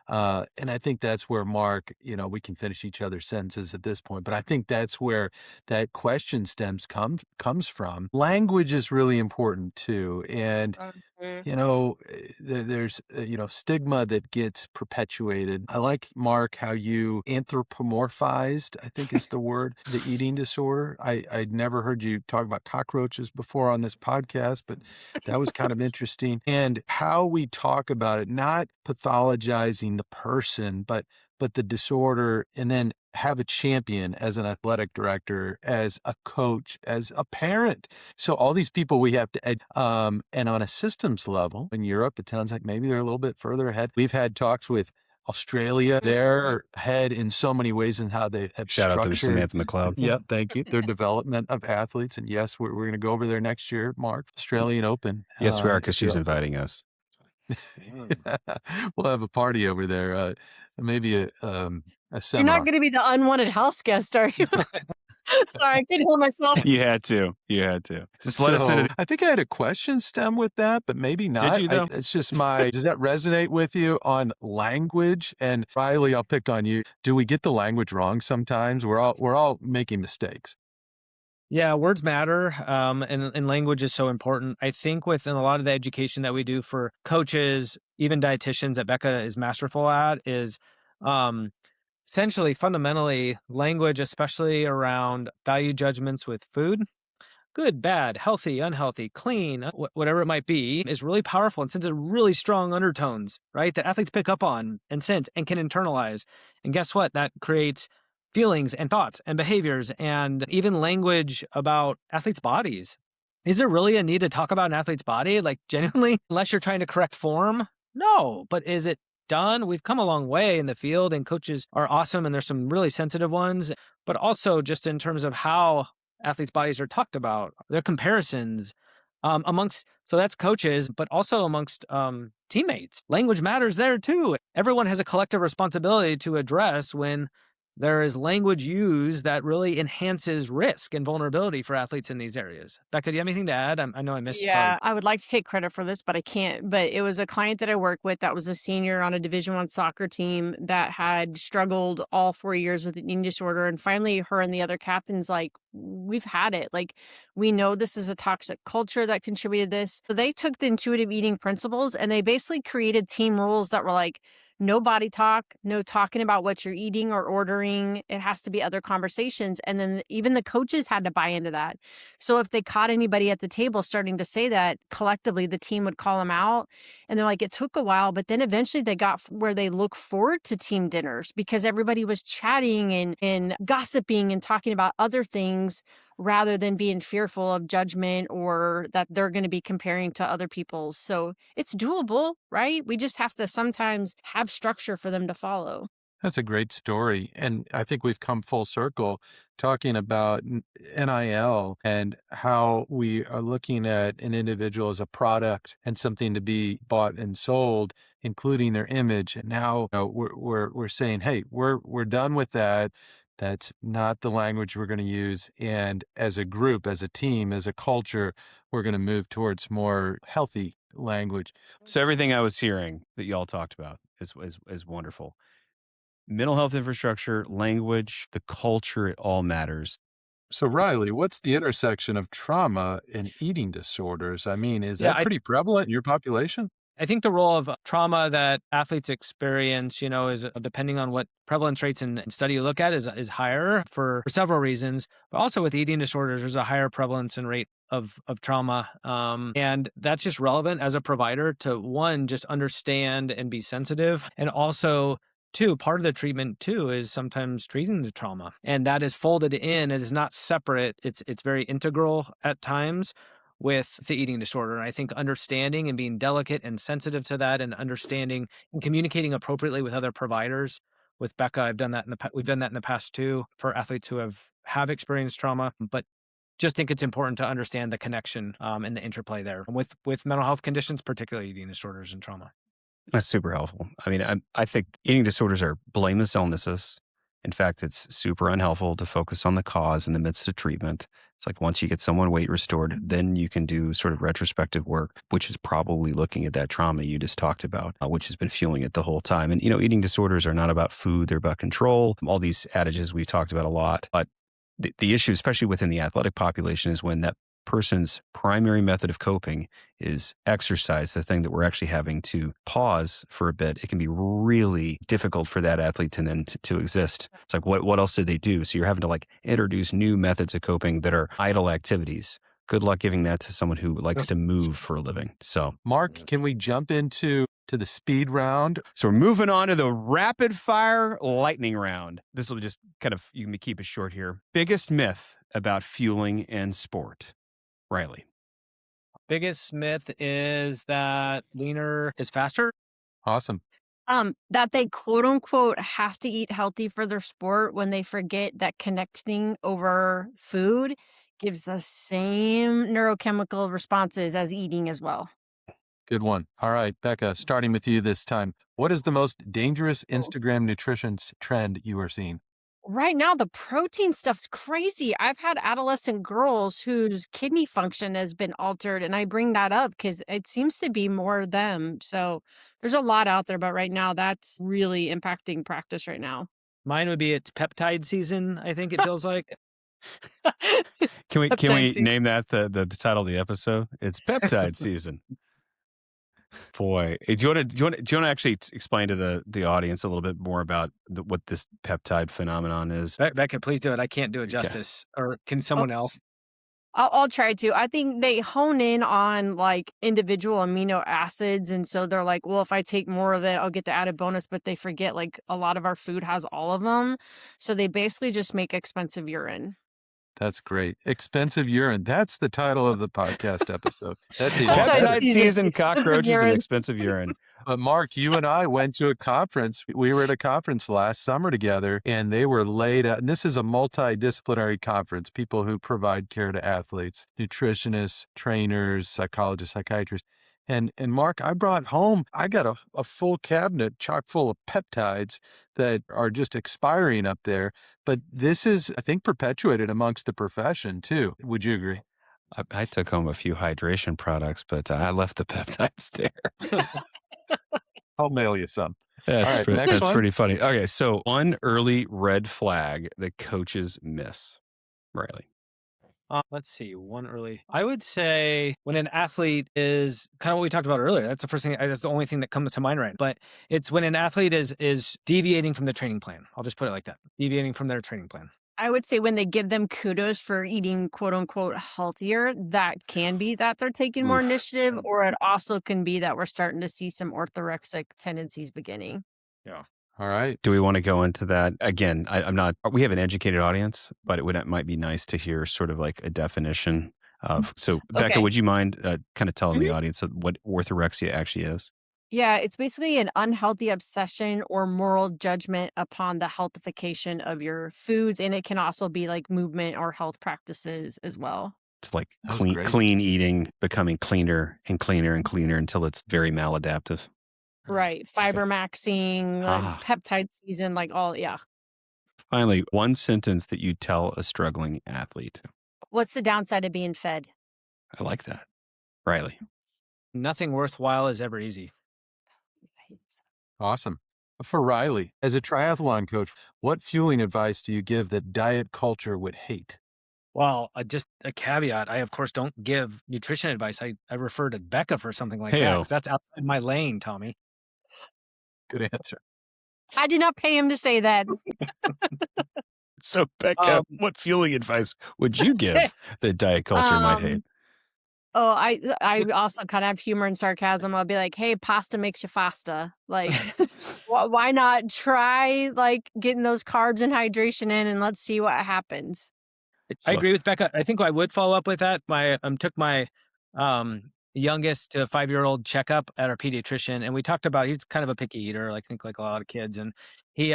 and I think that's where Mark, we can finish each other's sentences at this point, but I think that's where that question comes from. Language is really important too. And Mhm. there's, stigma that gets perpetuated. I like, Mark, how you anthropomorphized, I think is the word, the eating disorder. I'd never heard you talk about cockroaches before on this podcast, but that was kind of interesting. And how we talk about it, not pathologizing the person, but the disorder, and then have a champion as an athletic director, as a coach, as a parent. So all these people we have to, and on a systems level in Europe, it sounds like maybe they're a little bit further ahead. We've had talks with Australia. They're ahead in so many ways in how they have Shout out to structured. Samantha McLeod. Yep, thank you. Their development of athletes. And yes, we're going to go over there next year, Mark. Australian Open. Yes, we are, because if you're she's inviting us. We'll have a party over there. Maybe a You're seminar. not going to be the unwanted house guest, are you? Sorry, I couldn't hold myself. You had to. Just let us in. I think I had a question stem with that, but maybe not. you, though? It's just does that resonate with you on language? And Riley, I'll pick on you. Do we get the language wrong sometimes? We're all making mistakes. Yeah, words matter, and language is so important. I think within a lot of the education that we do for coaches, even dietitians that Becca is masterful at, is essentially, fundamentally, language, especially around value judgments with food, good, bad, healthy, unhealthy, clean, whatever it might be, is really powerful and sends a really strong undertones, right? That athletes pick up on and sense and can internalize. And guess what? That creates feelings and thoughts and behaviors and even language about athletes' bodies. Is there really a need to talk about an athlete's body? Like, genuinely, unless you're trying to correct form? No, but is it done? We've come a long way in the field, and coaches are awesome, and there's some really sensitive ones, but also just in terms of how athletes' bodies are talked about, their comparisons so that's coaches, but also amongst teammates. Language matters there too. Everyone has a collective responsibility to address when there is language used that really enhances risk and vulnerability for athletes in these areas. Becca, do you have anything to add? I know I missed. Yeah, I would like to take credit for this, but I can't. But it was a client that I work with that was a senior on a Division I soccer team that had struggled all 4 years with an eating disorder. And finally, her and the other captains, like, we've had it. Like, we know this is a toxic culture that contributed this. So they took the intuitive eating principles and they basically created team rules that were like, no body talk, no talking about what you're eating or ordering. It has to be other conversations. And then even the coaches had to buy into that. So if they caught anybody at the table starting to say that, collectively, the team would call them out. And they're like, it took a while, but then eventually they got where they look forward to team dinners because everybody was chatting and gossiping and talking about other things rather than being fearful of judgment or that they're going to be comparing to other people's. So it's doable, right? We just have to sometimes have structure for them to follow. That's a great story. And I think we've come full circle talking about NIL and how we are looking at an individual as a product and something to be bought and sold, including their image. And now we're saying, hey, we're done with that. That's not the language we're going to use. And as a group, as a team, as a culture, we're going to move towards more healthy language. So everything I was hearing that y'all talked about is wonderful. Mental health infrastructure, language, the culture, it all matters. So Riley, what's the intersection of trauma and eating disorders? I mean, is that pretty prevalent in your population? I think the role of trauma that athletes experience, is depending on what prevalence rates and study you look at is higher for several reasons. But also with eating disorders, there's a higher prevalence and rate of trauma. And that's just relevant as a provider to, one, just understand and be sensitive. And also, two, part of the treatment too is sometimes treating the trauma. And that is folded in. It is not separate. It's very integral at times with the eating disorder. And I think understanding and being delicate and sensitive to that and understanding and communicating appropriately with other providers. With Becca, we've done that in the past too for athletes who have experienced trauma, but just think it's important to understand the connection and the interplay there with mental health conditions, particularly eating disorders and trauma. That's super helpful. I mean, I think eating disorders are blameless illnesses. In fact, it's super unhelpful to focus on the cause in the midst of treatment. It's like once you get someone weight restored, then you can do sort of retrospective work, which is probably looking at that trauma you just talked about, which has been fueling it the whole time. And, eating disorders are not about food, they're about control. All these adages we've talked about a lot. But the issue, especially within the athletic population, is when that person's primary method of coping is exercise, the thing that we're actually having to pause for a bit. It can be really difficult for that athlete to then to exist. It's like, what else did they do? So you're having to introduce new methods of coping that are idle activities. Good luck giving that to someone who likes to move for a living. So, Mark, can we jump into the speed round? So we're moving on to the rapid fire lightning round. This will just you can keep it short here. Biggest myth about fueling in sport. Riley. Biggest myth is that leaner is faster. Awesome. That they quote unquote have to eat healthy for their sport when they forget that connecting over food gives the same neurochemical responses as eating as well. Good one. All right, Becca, starting with you this time. What is the most dangerous Instagram nutrition trend you are seeing? Right now, the protein stuff's crazy. I've had adolescent girls whose kidney function has been altered, and I bring that up because it seems to be more them. So there's a lot out there, but right now, that's really impacting practice right now. Mine would be it's peptide season, I think it feels like. Can we Peptide season. name that the title of the episode? It's peptide season. Boy, do you want to actually explain to the audience a little bit more about what this peptide phenomenon is? Becca, please do it. I can't do it justice. Or can someone else? I'll try to. I think they hone in on individual amino acids. And so they're like, well, if I take more of it, I'll get the added bonus. But they forget a lot of our food has all of them. So they basically just make expensive urine. That's great. Expensive urine. That's the title of the podcast episode. That's it. Peptide season, cockroaches, and expensive urine. But Mark, you and I went to a conference. We were at a conference last summer together, and they were laid out. And this is a multidisciplinary conference, people who provide care to athletes, nutritionists, trainers, psychologists, psychiatrists. And Mark, I brought home, I got a full cabinet chock full of peptides that are just expiring up there. But this is, I think, perpetuated amongst the profession too. Would you agree? I took home a few hydration products, but I left the peptides there. I'll mail you some. That's All right, next one. pretty funny. Okay, so one early red flag that coaches miss. Riley. Let's see. One early. I would say when an athlete is kind of what we talked about earlier. That's the first thing. That's the only thing that comes to mind, right? But it's when an athlete is deviating from the training plan. I'll just put it like that. Deviating from their training plan. I would say when they give them kudos for eating quote unquote healthier, that can be that they're taking more initiative, or it also can be that we're starting to see some orthorexic tendencies beginning. Yeah. All right. Do we want to go into that? Again, I'm not, we have an educated audience, but it might be nice to hear sort of a definition of, so Becca, Okay. would you mind kind of telling the audience what orthorexia actually is? Yeah, it's basically an unhealthy obsession or moral judgment upon the healthification of your foods. And it can also be movement or health practices as well. To That was great. clean eating, becoming cleaner and cleaner and cleaner until it's very maladaptive. Right. Fiber maxing, peptide season, yeah. Finally, one sentence that you tell a struggling athlete. What's the downside of being fed? I like that. Riley. Nothing worthwhile is ever easy. Awesome. For Riley, as a triathlon coach, what fueling advice do you give that diet culture would hate? Well, just a caveat. I, of course, don't give nutrition advice. I refer to Becca for something like that Hey-o. because that's outside my lane, Tommy. Good answer. I did not pay him to say that. So, Becca, what fueling advice would you give that diet culture might hate? Oh, I also kind of have humor and sarcasm. I'll be like, hey, pasta makes you faster. Why not try getting those carbs and hydration in and let's see what happens. I agree with Becca. I think I would follow up with that. I took my youngest 5-year-old checkup at our pediatrician, and we talked about he's kind of a picky eater, I think like a lot of kids, and he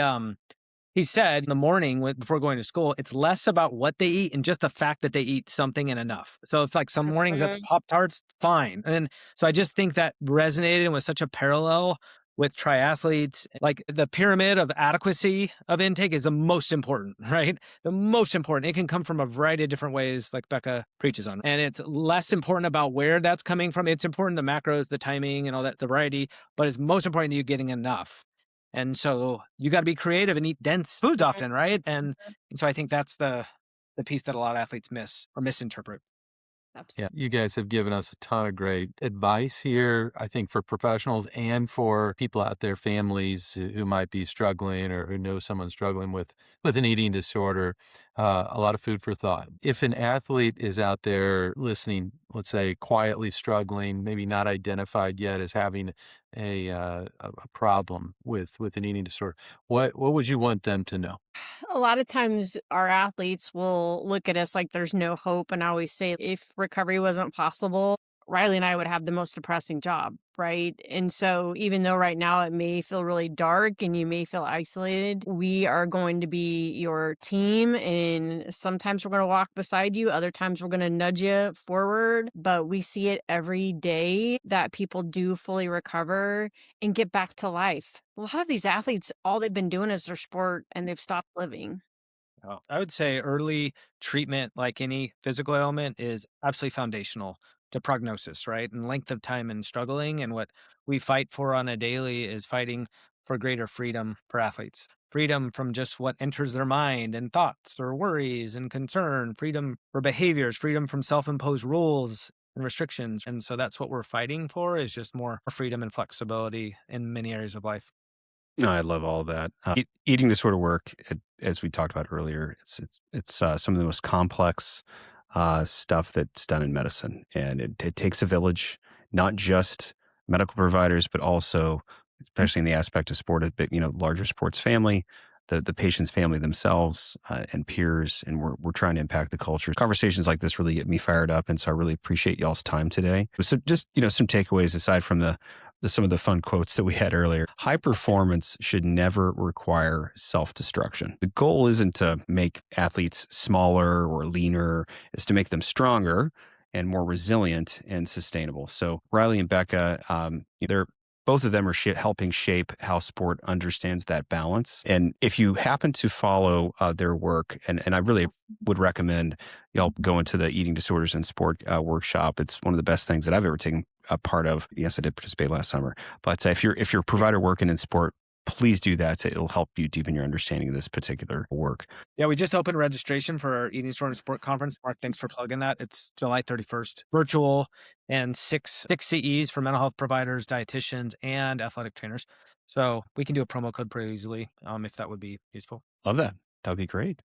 said in the morning before going to school, it's less about what they eat and just the fact that they eat something and enough. So if some mornings that's Pop-Tarts, fine. And then, so I just think that resonated and was such a parallel with triathletes, like the pyramid of adequacy of intake is the most important, right? The most important. It can come from a variety of different ways, like Becca preaches on. And it's less important about where that's coming from. It's important, the macros, the timing, and all that, the variety, but it's most important that you're getting enough. And so you got to be creative and eat dense foods often, right? And so I think that's the piece that a lot of athletes miss or misinterpret. Yeah, you guys have given us a ton of great advice here, I think, for professionals and for people out there, families who might be struggling or who know someone struggling with an eating disorder. A lot of food for thought. If an athlete is out there listening, let's say quietly struggling, maybe not identified yet as having a problem with an eating disorder, what would you want them to know? A lot of times our athletes will look at us like there's no hope. And I always say, if recovery wasn't possible, Riley and I would have the most depressing job, right? And so even though right now it may feel really dark and you may feel isolated, we are going to be your team. And sometimes we're going to walk beside you. Other times we're going to nudge you forward. But we see it every day that people do fully recover and get back to life. A lot of these athletes, all they've been doing is their sport and they've stopped living. I would say early treatment, like any physical ailment, is absolutely foundational to prognosis, right? And length of time in struggling. And what we fight for on a daily is fighting for greater freedom for athletes. Freedom from just what enters their mind and thoughts or worries and concern, freedom for behaviors, freedom from self-imposed rules and restrictions. And so that's what we're fighting for, is just more freedom and flexibility in many areas of life. No, I love all of that. Eating disorder work, as we talked about earlier, it's some of the most complex stuff that's done in medicine, and it takes a village, not just medical providers, but also, especially in the aspect of sport, a bit, larger sports family, the patient's family themselves, and peers, and we're trying to impact the culture. Conversations like this really get me fired up, and so I really appreciate y'all's time today. So just some takeaways aside from some of the fun quotes that we had earlier. High performance should never require self-destruction. The goal isn't to make athletes smaller or leaner, it's to make them stronger and more resilient and sustainable. So Riley and Becca, both of them are helping shape how sport understands that balance. And if you happen to follow their work, and I really would recommend y'all go into the Eating Disorders in Sport workshop. It's one of the best things that I've ever taken a part of. Yes, I did participate last summer. But if you're a provider working in sport, please do that. It'll help you deepen your understanding of this particular work. Yeah, we just opened registration for our Eating Disorder and Sport Conference. Mark, thanks for plugging that. It's July 31st, virtual, and six CEs for mental health providers, dietitians, and athletic trainers. So we can do a promo code pretty easily if that would be useful. Love that. That would be great.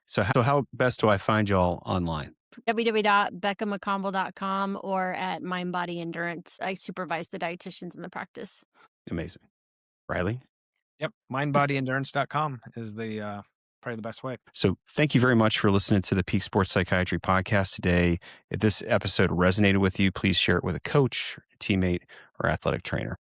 So how best do I find y'all online? www.beccamcconville.com or at MindBodyEndurance. I supervise the dietitians in the practice. Amazing. Riley? Yep. MindBodyEndurance.com is the probably the best way. So thank you very much for listening to the Peak Sports Psychiatry Podcast today. If this episode resonated with you, please share it with a coach, a teammate, or athletic trainer.